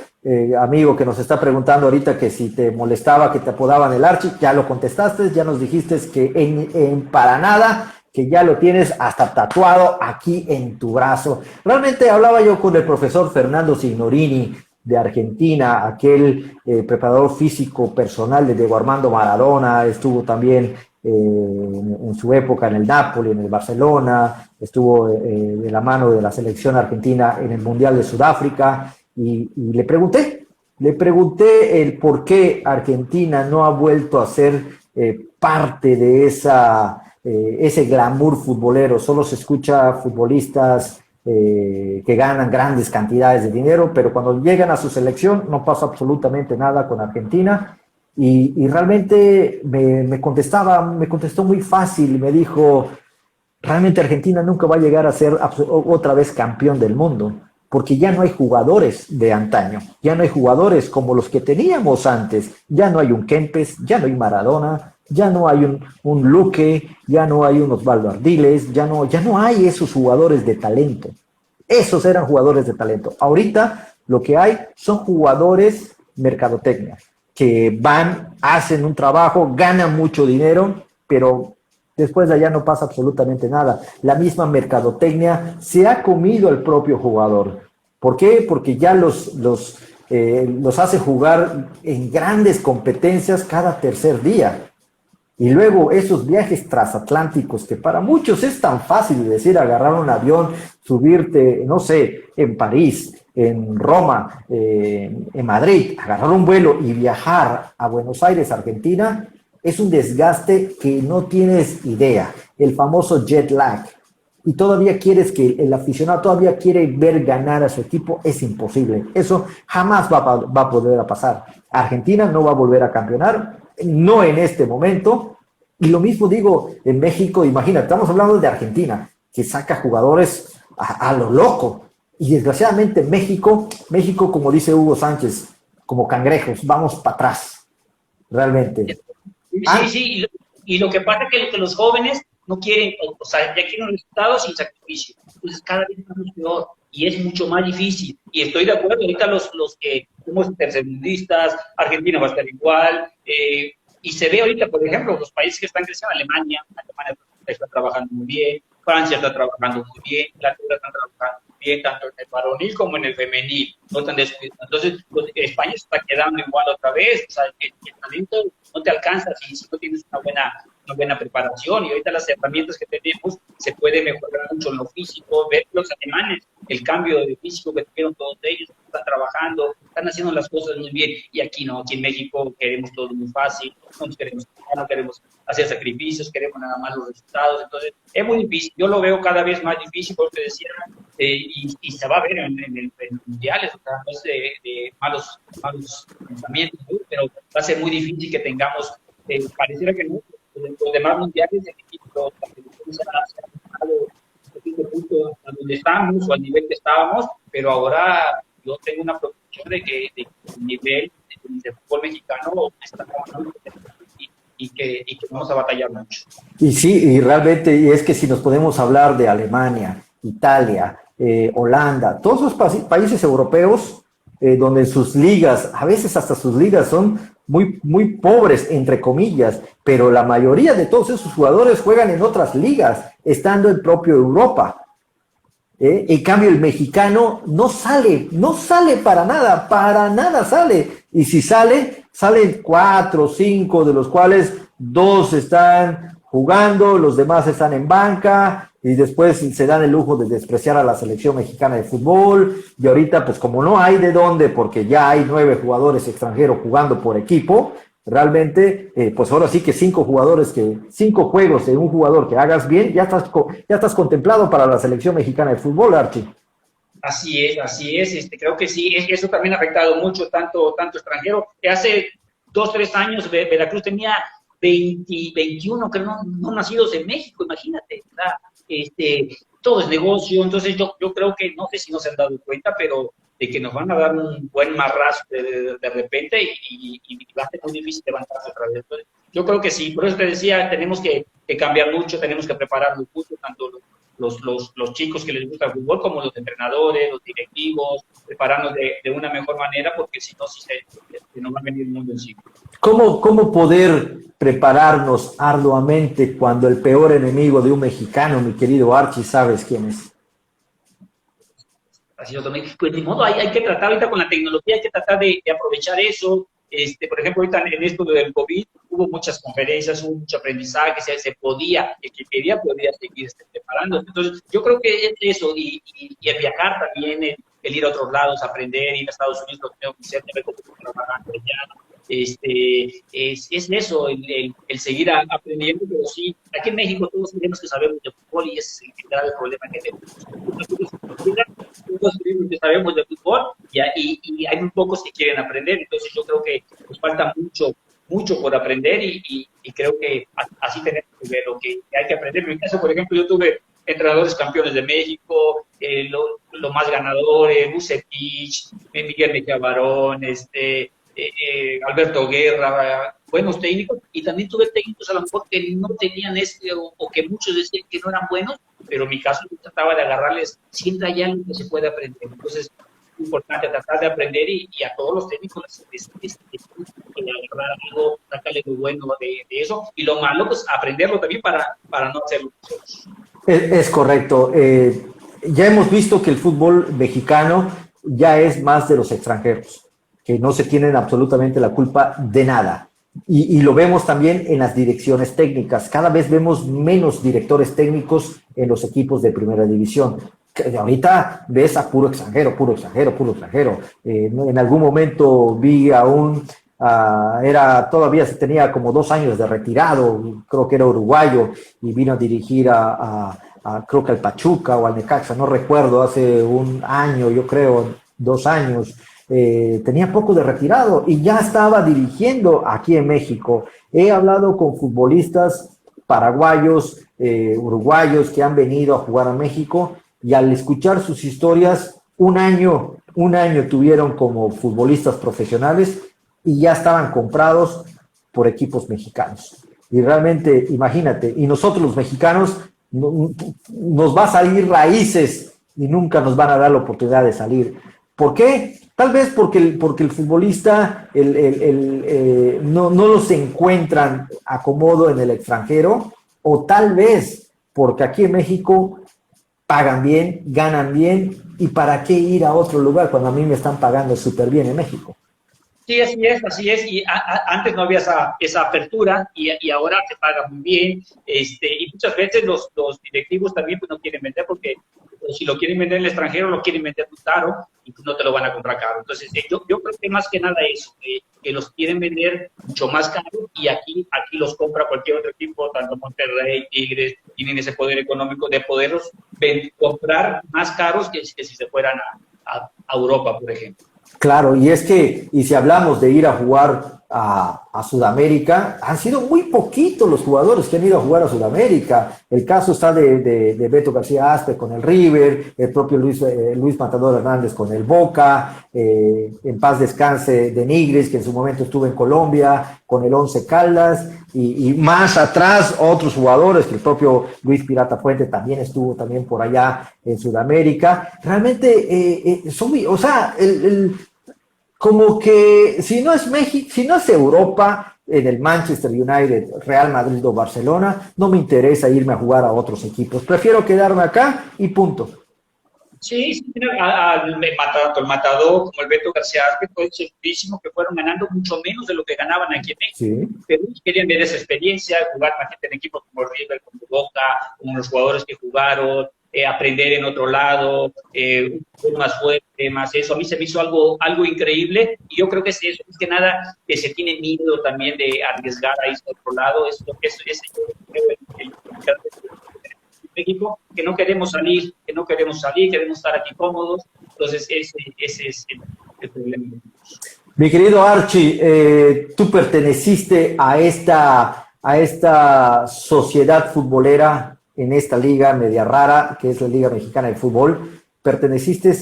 amigo que nos está preguntando ahorita que si te molestaba que te apodaban el Archi, ya lo contestaste, ya nos dijiste que para nada, que ya lo tienes hasta tatuado aquí en tu brazo. Realmente hablaba yo con el profesor Fernando Signorini de Argentina, aquel preparador físico personal de Diego Armando Maradona, estuvo también en su época en el Napoli, en el Barcelona, estuvo de la mano de la selección argentina en el Mundial de Sudáfrica, y le pregunté el por qué Argentina no ha vuelto a ser parte de ese glamour futbolero. Solo se escucha futbolistas que ganan grandes cantidades de dinero, pero cuando llegan a su selección no pasa absolutamente nada con Argentina. Y realmente me contestó muy fácil y me dijo, realmente Argentina nunca va a llegar a ser otra vez campeón del mundo, porque ya no hay jugadores de antaño, ya no hay jugadores como los que teníamos antes, ya no hay un Kempes, ya no hay Maradona, ya no hay un Luque, ya no hay un Osvaldo Ardiles, ya no hay esos jugadores de talento. Esos eran jugadores de talento. Ahorita lo que hay son jugadores mercadotecnia, que van, hacen un trabajo, ganan mucho dinero, pero después de allá no pasa absolutamente nada. La misma mercadotecnia se ha comido al propio jugador. ¿Por qué? Porque ya los hace jugar en grandes competencias cada tercer día. Y luego esos viajes transatlánticos que para muchos es tan fácil de decir, agarrar un avión, subirte, no sé, en París, en Roma, en Madrid, agarrar un vuelo y viajar a Buenos Aires, Argentina, es un desgaste que no tienes idea, el famoso jet lag. Y todavía quieres que el aficionado todavía quiere ver ganar a su equipo, es imposible. Eso jamás va a poder pasar. Argentina no va a volver a campeonar, no en este momento. Y lo mismo digo en México, imagina, estamos hablando de Argentina, que saca jugadores a lo loco. Y desgraciadamente México, como dice Hugo Sánchez, como cangrejos, vamos para atrás, realmente. Sí, y lo que pasa es que los jóvenes no quieren, o sea, ya quieren resultados sin sacrificio. Entonces cada vez estamos peor y es mucho más difícil. Y estoy de acuerdo, ahorita los que somos tercermundistas, Argentina va a estar igual, y se ve ahorita, por ejemplo, los países que están creciendo, Alemania está trabajando muy bien, Francia está trabajando muy bien, Inglaterra está trabajando muy bien, tanto en el varonil como en el femenil, no están descuidando. Entonces, España se está quedando igual otra vez, o sea, el talento no te alcanza si no tienes una buena preparación, y ahorita las herramientas que tenemos se puede mejorar mucho en lo físico. Ver los alemanes, el cambio de físico que tuvieron todos ellos, están trabajando, están haciendo las cosas muy bien, y aquí no, aquí en México queremos todo muy fácil, no queremos hacer sacrificios, queremos nada más los resultados. Entonces es muy difícil, yo lo veo cada vez más difícil, porque decía, y se va a ver en los mundiales, o sea, no es de malos pensamientos, ¿no? Pero va a ser muy difícil que tengamos, pareciera que no, los demás mundiales de México, se ha punto a donde estamos o al nivel que estábamos, pero ahora yo tengo una preocupación de que el nivel de fútbol mexicano está trabajando y que vamos a batallar mucho. Y sí, y realmente, y es que si nos podemos hablar de Alemania, Italia, Holanda, todos los países europeos, donde sus ligas, a veces hasta sus ligas son muy, muy pobres, entre comillas, pero la mayoría de todos esos jugadores juegan en otras ligas, estando en propio Europa. En cambio, el mexicano no sale para nada sale. Y si salen 4 o 5, de los cuales 2 están jugando, los demás están en banca, y después se dan el lujo de despreciar a la selección mexicana de fútbol. Y ahorita, pues como no hay de dónde, porque ya hay 9 jugadores extranjeros jugando por equipo, realmente, pues ahora sí que 5 juegos de un jugador que hagas bien, ya estás contemplado para la selección mexicana de fútbol, Archie. Así es, creo que sí, eso también ha afectado mucho, tanto extranjero, que hace 2, 3 años Veracruz tenía 21, creo, no nacidos en México, imagínate, ¿verdad? Todo es negocio. Entonces yo creo que, no sé si no se han dado cuenta, pero de que nos van a dar un buen marrazo de repente, y va a ser muy difícil levantarse otra vez. Entonces, yo creo que sí, por eso te decía, tenemos que cambiar mucho, tenemos que prepararnos mucho, tanto los chicos que les gusta el fútbol como los entrenadores, los directivos, prepararnos de una mejor manera, porque si no, se nos va a venir el mundo encima. ¿Cómo poder prepararnos arduamente cuando el peor enemigo de un mexicano, mi querido Archie, sabes quién es? Así yo también. Pues ni modo, hay que tratar ahorita con la tecnología, hay que tratar de aprovechar eso. Por ejemplo, ahorita en esto del COVID hubo muchas conferencias, hubo mucho aprendizaje, se podía, el que quería podía seguir preparando. Entonces, yo creo que es eso, y el viajar también, el ir a otros lados, aprender, ir a Estados Unidos, lo tengo que hacer, ver cómo están trabajando allá. Es eso, el seguir aprendiendo, pero sí, aquí en México todos tenemos que sabemos de fútbol y ese es el grave problema que tenemos. Todos que sabemos de fútbol y hay muy pocos que quieren aprender, entonces yo creo que nos falta mucho por aprender y creo que así tenemos que ver lo que hay que aprender. En mi caso, por ejemplo, yo tuve entrenadores campeones de México, lo más ganadores, Bucetich, Miguel Mejía Barón, Alberto Guerra, buenos técnicos, y también tuve técnicos a lo mejor que no tenían o que muchos decían que no eran buenos, pero en mi caso yo trataba de agarrarles, siempre hay algo que se puede aprender. Entonces, es importante tratar de aprender y a todos los técnicos les agarrar algo, sacarle lo bueno de eso, y lo malo, pues aprenderlo también para no hacerlo nosotros. Es correcto. Ya hemos visto que el fútbol mexicano ya es más de los extranjeros, que no se tienen absolutamente la culpa de nada. Y lo vemos también en las direcciones técnicas. Cada vez vemos menos directores técnicos en los equipos de primera división. Ahorita ves a puro extranjero. En algún momento vi todavía se tenía como 2 años de retirado, creo que era uruguayo, y vino a dirigir creo que al Pachuca o al Necaxa, no recuerdo, hace 1 año, yo creo, 2 años. Tenía poco de retirado y ya estaba dirigiendo aquí en México. He hablado con futbolistas paraguayos, uruguayos que han venido a jugar a México, y al escuchar sus historias, un año tuvieron como futbolistas profesionales y ya estaban comprados por equipos mexicanos. Y realmente, imagínate, y nosotros los mexicanos nos va a salir raíces y nunca nos van a dar la oportunidad de salir. ¿Por qué? Tal vez porque el futbolista no los encuentran acomodo en el extranjero, o tal vez porque aquí en México pagan bien, ganan bien, y ¿para qué ir a otro lugar cuando a mí me están pagando súper bien en México? Sí, así es, y antes no había esa apertura y ahora se paga muy bien, y muchas veces los directivos también pues no quieren vender porque si lo quieren vender en el extranjero, lo quieren vender muy caro y pues no te lo van a comprar caro. Entonces, yo creo que más que nada eso, que los quieren vender mucho más caro y aquí los compra cualquier otro equipo, tanto Monterrey, Tigres, tienen ese poder económico de poderlos comprar más caros que si se fueran a Europa, por ejemplo. Claro, y es que, y si hablamos de ir a jugar a Sudamérica, han sido muy poquitos los jugadores que han ido a jugar a Sudamérica. El caso está de Beto García Aspe con el River, el propio Luis Matador Hernández con el Boca, en paz descanse de Nigris, que en su momento estuvo en Colombia con el Once Caldas, y más atrás otros jugadores, que el propio Luis Pirata Fuente también estuvo también por allá en Sudamérica. Realmente o sea, como que si no es México, si no es Europa, en el Manchester United, Real Madrid o Barcelona, no me interesa irme a jugar a otros equipos. Prefiero quedarme acá y punto. Sí, tanto el Matador como el Beto García Aspe, todo segurísimo que fueron ganando mucho menos de lo que ganaban aquí en México. Sí. Pero querían ver esa experiencia, jugar más gente en equipos como River, como Boca, como los jugadores que jugaron, aprender en otro lado, un poco más fuerte, más eso. A mí se me hizo algo increíble y yo creo que es eso, es que nada, que se tiene miedo también de arriesgar ahí a otro lado, es lo que es México, que no queremos salir, queremos estar aquí cómodos. Entonces, ese es el problema. Mi querido Archie, tú perteneciste a esta sociedad futbolera en esta liga media rara, que es la Liga Mexicana de Fútbol. Perteneciste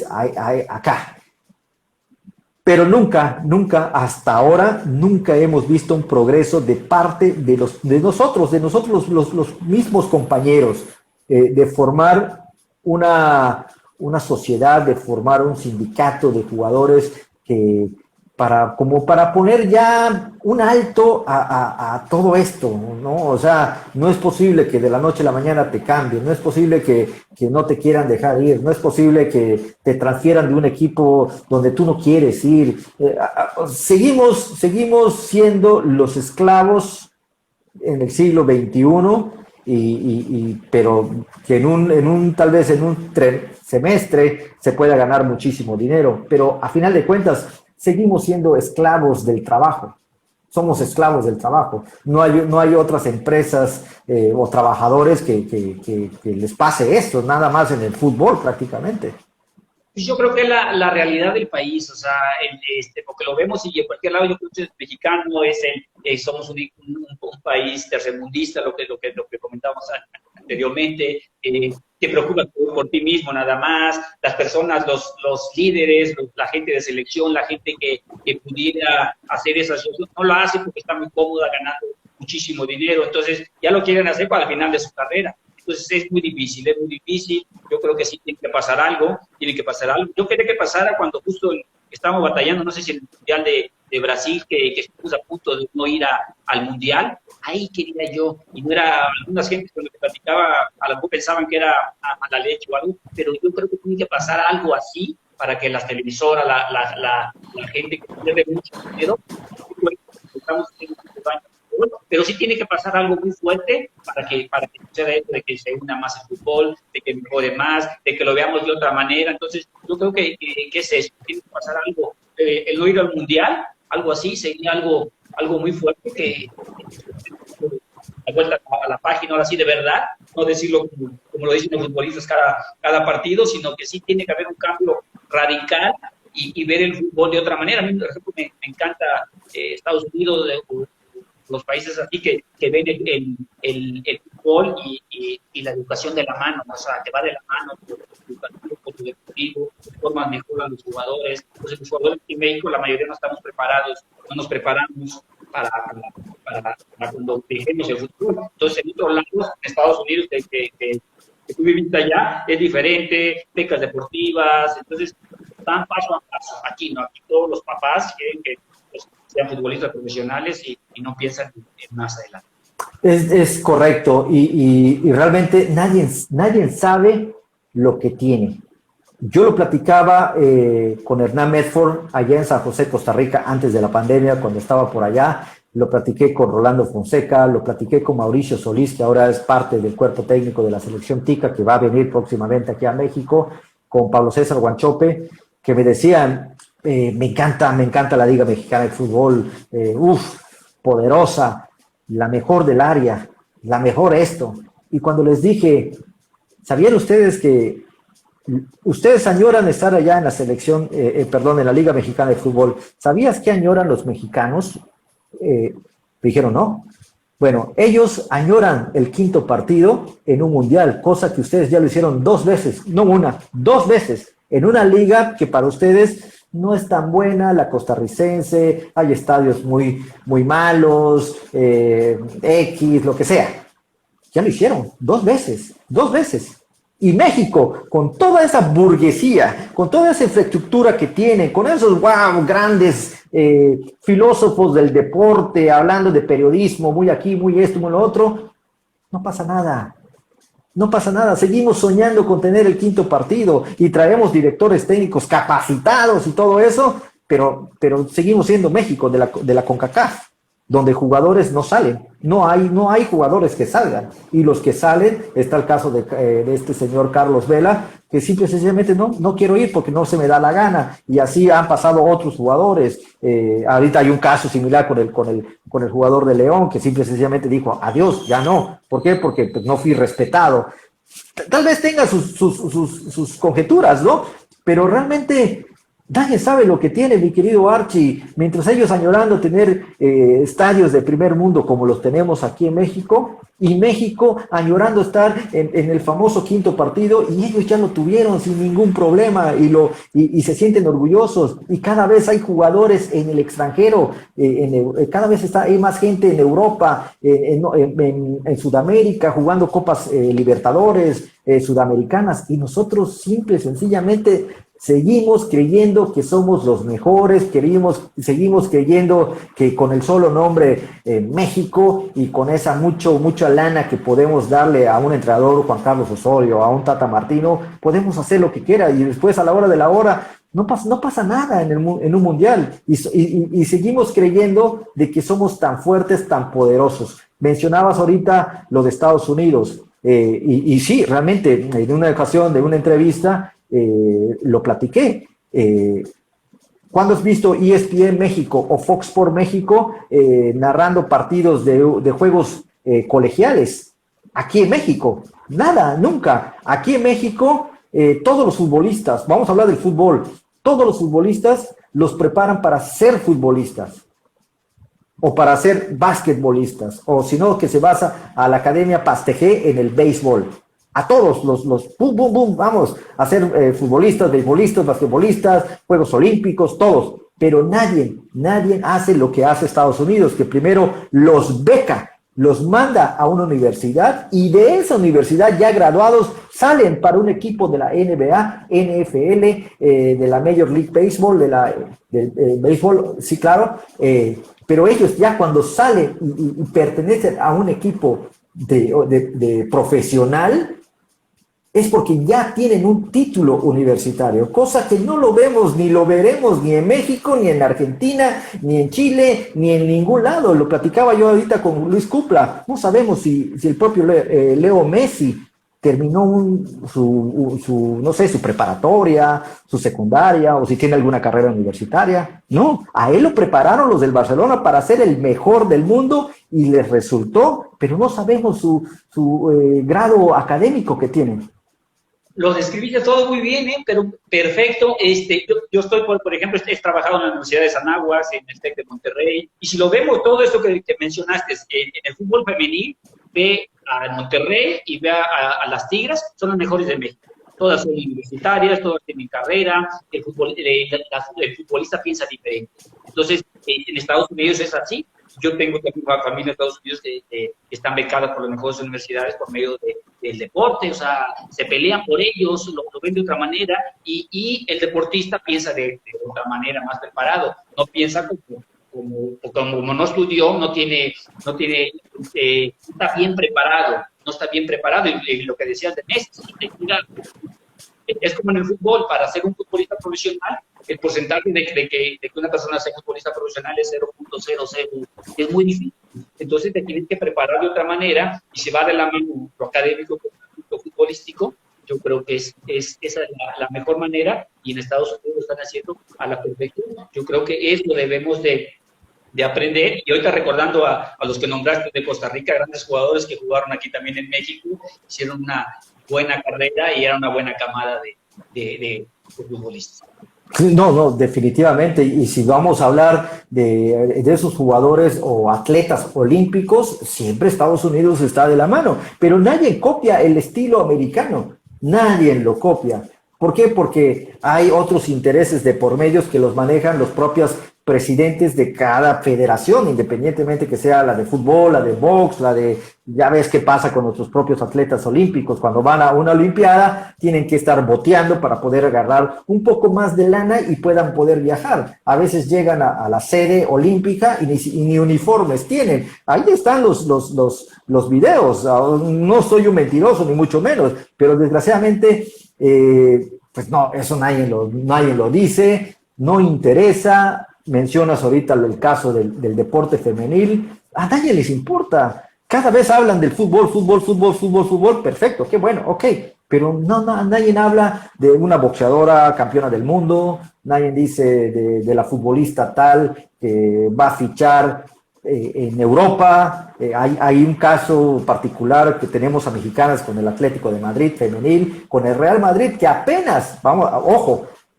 acá. Pero nunca, hasta ahora, nunca hemos visto un progreso de parte de nosotros los mismos compañeros, de formar una sociedad, de formar un sindicato de jugadores que como para poner ya un alto a todo esto, ¿no? O sea, no es posible que de la noche a la mañana te cambien, no es posible que no te quieran dejar ir, no es posible que te transfieran de un equipo donde tú no quieres ir. Seguimos siendo los esclavos en el siglo XXI, pero que tal vez en un semestre se pueda ganar muchísimo dinero, pero a final de cuentas seguimos siendo esclavos del trabajo. Somos esclavos del trabajo. No hay otras empresas o trabajadores que les pase esto, nada más en el fútbol prácticamente. Yo creo que es la realidad del país, o sea, porque lo vemos y en cualquier lado yo creo que el mexicano somos un país tercermundista, lo que comentábamos anteriormente, te preocupas por ti mismo nada más, las personas, los líderes, la gente de selección, la gente que pudiera hacer esas cosas, no lo hace porque está muy cómoda ganando muchísimo dinero, entonces ya lo quieren hacer para el final de su carrera. Entonces es muy difícil. Yo creo que sí tiene que pasar algo. Yo quería que pasara cuando justo estábamos batallando, no sé si en el Mundial de Brasil, que estuvimos a punto de no ir al Mundial, ahí quería yo, y no era, algunas gentes con las que platicaba, a lo mejor pensaban que era a la leche o algo, pero yo creo que tiene que pasar algo así para que las televisoras, la gente que pierde mucho dinero, estamos teniendo muchos años. Pero sí tiene que pasar algo muy fuerte para que suceda esto, de que se una más el fútbol, de que mejore más, de que lo veamos de otra manera. Entonces, yo creo que es eso, tiene que pasar algo. El no ir al Mundial, algo así, sería algo muy fuerte que la vuelta a la página, ahora sí, de verdad, no decirlo como lo dicen los futbolistas cada partido, sino que sí tiene que haber un cambio radical y ver el fútbol de otra manera. A mí, por ejemplo, me encanta Estados Unidos, los países así que ven el fútbol y la educación de la mano, o sea, te va de la mano por tu deportivo, formas mejor a los jugadores. Entonces, los jugadores en México, la mayoría no estamos preparados, no nos preparamos para cuando dirigimos el fútbol. Entonces, en otros lados, en Estados Unidos, que tú viviste allá, es diferente, becas deportivas, entonces, van paso a paso. Aquí no, aquí todos los papás quieren que sean futbolistas profesionales y no piensan en más adelante. Es correcto, y realmente nadie sabe lo que tiene. Yo lo platicaba con Hernán Medford allá en San José, Costa Rica, antes de la pandemia, cuando estaba por allá. Lo platiqué con Rolando Fonseca, lo platiqué con Mauricio Solís, que ahora es parte del cuerpo técnico de la selección Tica, que va a venir próximamente aquí a México, con Pablo César Guanchope, que me decían, me encanta la Liga Mexicana de Fútbol, poderosa, la mejor del área, la mejor esto. Y cuando les dije, ¿sabían ustedes que ustedes añoran estar allá en la selección, en la Liga Mexicana de Fútbol? ¿Sabías qué añoran los mexicanos? Me dijeron, no. Bueno, ellos añoran el quinto partido en un mundial, cosa que ustedes ya lo hicieron 2 veces, no una, 2 veces, en una liga que para ustedes no es tan buena, la costarricense, hay estadios muy malos, X, lo que sea. Ya lo hicieron 2 veces, 2 veces. Y México, con toda esa burguesía, con toda esa infraestructura que tiene, con esos grandes filósofos del deporte, hablando de periodismo, muy aquí, muy esto, muy lo otro, no pasa nada. No pasa nada, seguimos soñando con tener el quinto partido y traemos directores técnicos capacitados y todo eso, pero seguimos siendo México de la CONCACAF, donde jugadores no salen, no hay jugadores que salgan, y los que salen, está el caso de este señor Carlos Vela, que simple y sencillamente no quiero ir porque no se me da la gana, y así han pasado otros jugadores. Ahorita hay un caso similar con el jugador de León, que simple y sencillamente dijo, adiós, ya no. ¿Por qué? Porque pues, no fui respetado. Tal vez tenga sus conjeturas, ¿no? Pero realmente nadie sabe lo que tiene, mi querido Archie. Mientras ellos añorando tener estadios de primer mundo como los tenemos aquí en México, y México añorando estar en el famoso quinto partido, y ellos ya lo tuvieron sin ningún problema y se sienten orgullosos, y cada vez hay jugadores en el extranjero, cada vez hay más gente en Europa, en Sudamérica, jugando Copas Libertadores, Sudamericanas, y nosotros simple y sencillamente Seguimos creyendo que somos los mejores, seguimos creyendo que con el solo nombre México y con esa mucha lana que podemos darle a un entrenador, Juan Carlos Osorio, a un Tata Martino, podemos hacer lo que quiera y después a la hora de la hora no pasa nada en un mundial y seguimos creyendo de que somos tan fuertes, tan poderosos. Mencionabas ahorita lo de Estados Unidos y sí, realmente en una ocasión de una entrevista lo platiqué. ¿Cuándo has visto ESPN México o Fox Sports México narrando partidos de juegos colegiales? Aquí en México, nada, nunca. Aquí en México, todos los futbolistas, vamos a hablar del fútbol, todos los futbolistas los preparan para ser futbolistas o para ser basquetbolistas, o si no, que se basa a la Academia Pastegé en el béisbol. A todos los vamos a ser futbolistas, beisbolistas, basquetbolistas, Juegos Olímpicos, todos. Pero nadie hace lo que hace Estados Unidos, que primero los beca, los manda a una universidad y de esa universidad ya graduados salen para un equipo de la NBA, NFL, de la Major League Baseball, del béisbol, sí, claro, pero ellos ya cuando salen y pertenecen a un equipo de profesional, es porque ya tienen un título universitario, cosa que no lo vemos ni lo veremos ni en México, ni en Argentina, ni en Chile, ni en ningún lado. Lo platicaba yo ahorita con Luis Cupla. No sabemos si el propio Leo Messi terminó su preparatoria, su secundaria, o si tiene alguna carrera universitaria. No, a él lo prepararon los del Barcelona para ser el mejor del mundo y les resultó, pero no sabemos su grado académico que tiene. Lo describiste todo muy bien, pero perfecto. Yo estoy, por ejemplo, he trabajado en la Universidad de San Aguas, en el TEC de Monterrey, y si lo vemos, todo esto que mencionaste, en el fútbol femenil, ve a Monterrey y ve a las Tigras, son las mejores de México. Todas son universitarias, todas tienen carrera, el futbolista piensa diferente. Entonces, en Estados Unidos es así. Yo tengo también una familia en Estados Unidos que están becadas por las mejores universidades por medio del deporte, o sea, se pelean por ellos, lo ven de otra manera, y el deportista piensa de otra manera, más preparado, no piensa como no estudió, no está bien preparado, y lo que decías de Messi, es como en el fútbol, para ser un futbolista profesional, el porcentaje de que una persona sea futbolista profesional es 0.00, es muy difícil. Entonces te tienes que preparar de otra manera y se va de la mano lo académico con lo futbolístico. Yo creo que esa es la mejor manera y en Estados Unidos lo están haciendo a la perfección. Yo creo que eso debemos de aprender. Y ahorita recordando a los que nombraste de Costa Rica, grandes jugadores que jugaron aquí también en México, hicieron una buena carrera y era una buena camada de futbolistas. No, definitivamente. Y si vamos a hablar de esos jugadores o atletas olímpicos, siempre Estados Unidos está de la mano. Pero nadie copia el estilo americano. Nadie lo copia. ¿Por qué? Porque hay otros intereses de por medios que los manejan los propios presidentes de cada federación, independientemente que sea la de fútbol, la de box, ya ves qué pasa con nuestros propios atletas olímpicos, cuando van a una olimpiada tienen que estar boteando para poder agarrar un poco más de lana y puedan poder viajar. A veces llegan a la sede olímpica y ni uniformes tienen. Ahí están los videos. No soy un mentiroso ni mucho menos, pero desgraciadamente pues no, eso nadie lo dice, no interesa. Mencionas ahorita el caso del deporte femenil, a nadie les importa. Cada vez hablan del fútbol, perfecto, qué bueno, ok, pero nadie habla de una boxeadora campeona del mundo, nadie dice de la futbolista tal que va a fichar en Europa. Hay un caso particular que tenemos a mexicanas con el Atlético de Madrid femenil, con el Real Madrid que apenas,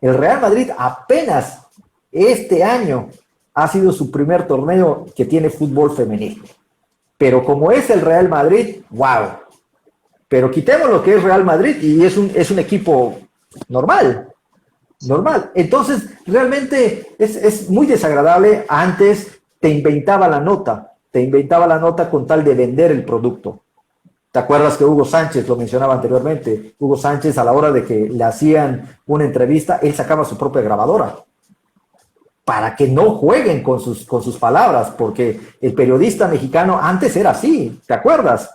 el Real Madrid apenas este año ha sido su primer torneo que tiene fútbol femenil. Pero como es el Real Madrid, wow. Pero quitemos lo que es Real Madrid y es un equipo normal. Entonces, realmente es muy desagradable. Antes te inventaba la nota con tal de vender el producto. ¿Te acuerdas que Hugo Sánchez, lo mencionaba anteriormente, Hugo Sánchez a la hora de que le hacían una entrevista, él sacaba su propia grabadora para que no jueguen con sus palabras, porque el periodista mexicano antes era así, ¿te acuerdas?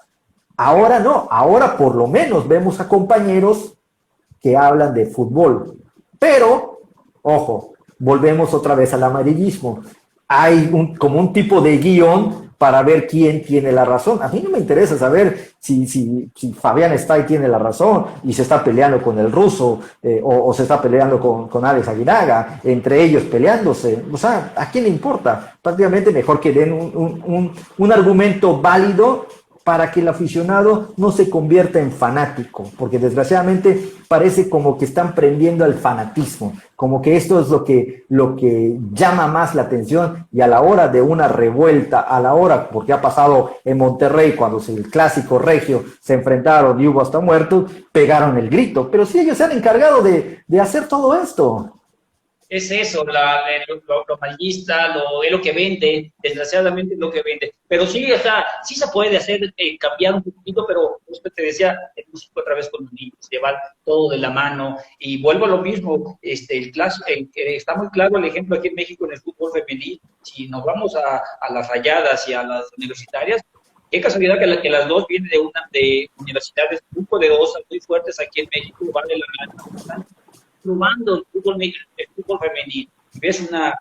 Ahora no, ahora por lo menos vemos a compañeros que hablan de fútbol, pero, ojo, volvemos otra vez al amarillismo. Hay como un tipo de guión para ver quién tiene la razón. A mí no me interesa saber si Fabián Stay tiene la razón y se está peleando con el ruso o se está peleando con Alex Aguinaga, entre ellos peleándose. O sea, ¿a quién le importa? Prácticamente mejor que den un argumento válido para que el aficionado no se convierta en fanático, porque desgraciadamente parece como que están prendiendo al fanatismo, como que esto es lo que llama más la atención, y a la hora de una revuelta, a la hora, porque ha pasado en Monterrey cuando el clásico regio se enfrentaron y hubo hasta muertos, pegaron el grito, pero sí ellos se han encargado de hacer todo esto. Es eso, lo amarillista, es lo que vende, desgraciadamente es lo que vende. Pero sí, o sea, sí se puede hacer, cambiar un poquito, pero usted te decía, otra vez con los niños, llevar todo de la mano, y vuelvo a lo mismo, está muy claro el ejemplo aquí en México en el fútbol femenil. Si nos vamos a las Rayadas y a las universitarias, qué casualidad que las dos vienen de universidades muy poderosas, muy fuertes aquí en México, vale la pena probando el fútbol femenino. Ves las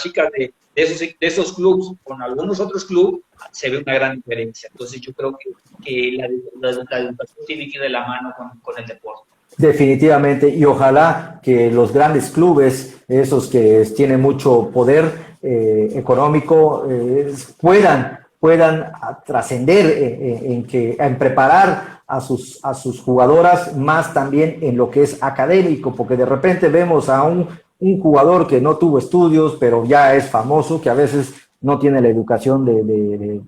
chicas de esos clubes con algunos otros clubes, se ve una gran diferencia. Entonces yo creo que la educación tiene que ir de la mano con el deporte. Definitivamente, y ojalá que los grandes clubes, esos que tienen mucho poder económico, puedan trascender en preparar a sus jugadoras, más también en lo que es académico, porque de repente vemos a un jugador que no tuvo estudios, pero ya es famoso, que a veces no tiene la educación de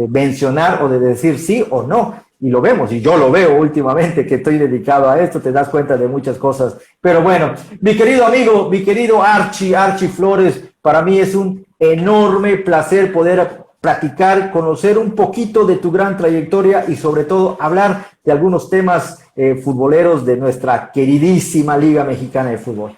mencionar o de decir sí o no, y lo vemos, y yo lo veo últimamente que estoy dedicado a esto, te das cuenta de muchas cosas. Pero bueno, mi querido amigo, mi querido Archie Flores, para mí es un enorme placer poder platicar, conocer un poquito de tu gran trayectoria y sobre todo hablar de algunos temas futboleros de nuestra queridísima Liga Mexicana de Fútbol.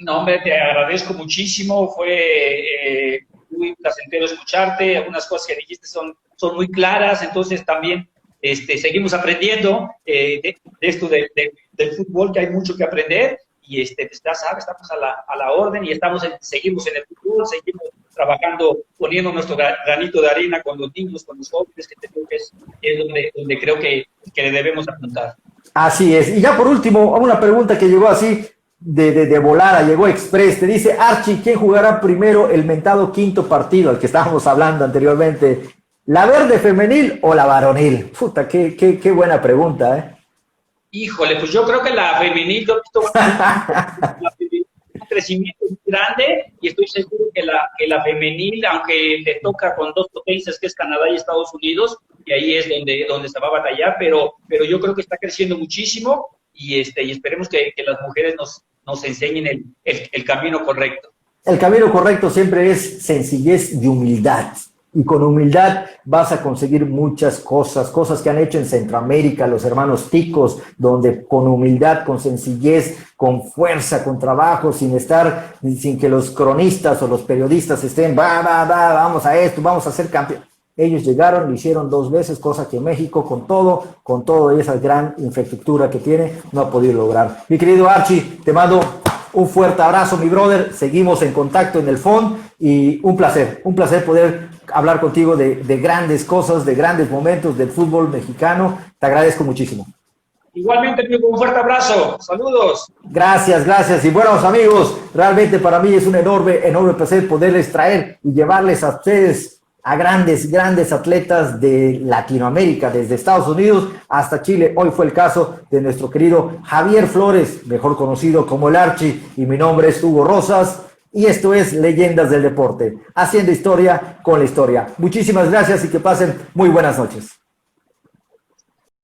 No, hombre, te agradezco muchísimo, fue muy placentero escucharte, algunas cosas que dijiste son muy claras, entonces también seguimos aprendiendo de esto del fútbol, que hay mucho que aprender, y pues ya sabes, estamos a la orden y seguimos en el fútbol, seguimos trabajando, poniendo nuestro granito de arena con los niños, con los jóvenes, que creo que es donde creo que le debemos apuntar. Así es. Y ya por último, una pregunta que llegó así de volada, llegó express, te dice Archie, ¿quién jugará primero el mentado quinto partido al que estábamos hablando anteriormente? ¿La verde femenil o la varonil? Puta, qué buena pregunta, ¿eh? Híjole, pues yo creo que la femenil, yo he visto un crecimiento muy grande, y estoy seguro que la femenil, aunque le toca con dos potencias que es Canadá y Estados Unidos, y ahí es donde se va a batallar, pero yo creo que está creciendo muchísimo, y esperemos que las mujeres nos enseñen el camino correcto. El camino correcto siempre es sencillez y humildad. Y con humildad vas a conseguir muchas cosas que han hecho en Centroamérica los hermanos ticos, donde con humildad, con sencillez, con fuerza, con trabajo, sin que los cronistas o los periodistas estén, vamos a esto, vamos a ser campeón. Ellos llegaron, lo hicieron 2 veces, cosa que México, con todo y esa gran infraestructura que tiene, no ha podido lograr. Mi querido Archie, te mando un fuerte abrazo, mi brother. Seguimos en contacto en el phone y un placer poder hablar contigo de grandes cosas, de grandes momentos del fútbol mexicano. Te agradezco muchísimo. Igualmente, amigo, un fuerte abrazo. Saludos. Gracias. Y buenos amigos, realmente para mí es un enorme placer poderles traer y llevarles a ustedes a grandes atletas de Latinoamérica, desde Estados Unidos hasta Chile. Hoy fue el caso de nuestro querido Javier Flores, mejor conocido como el Archie, y mi nombre es Hugo Rosas, y esto es Leyendas del Deporte, haciendo historia con la historia. Muchísimas gracias y que pasen muy buenas noches.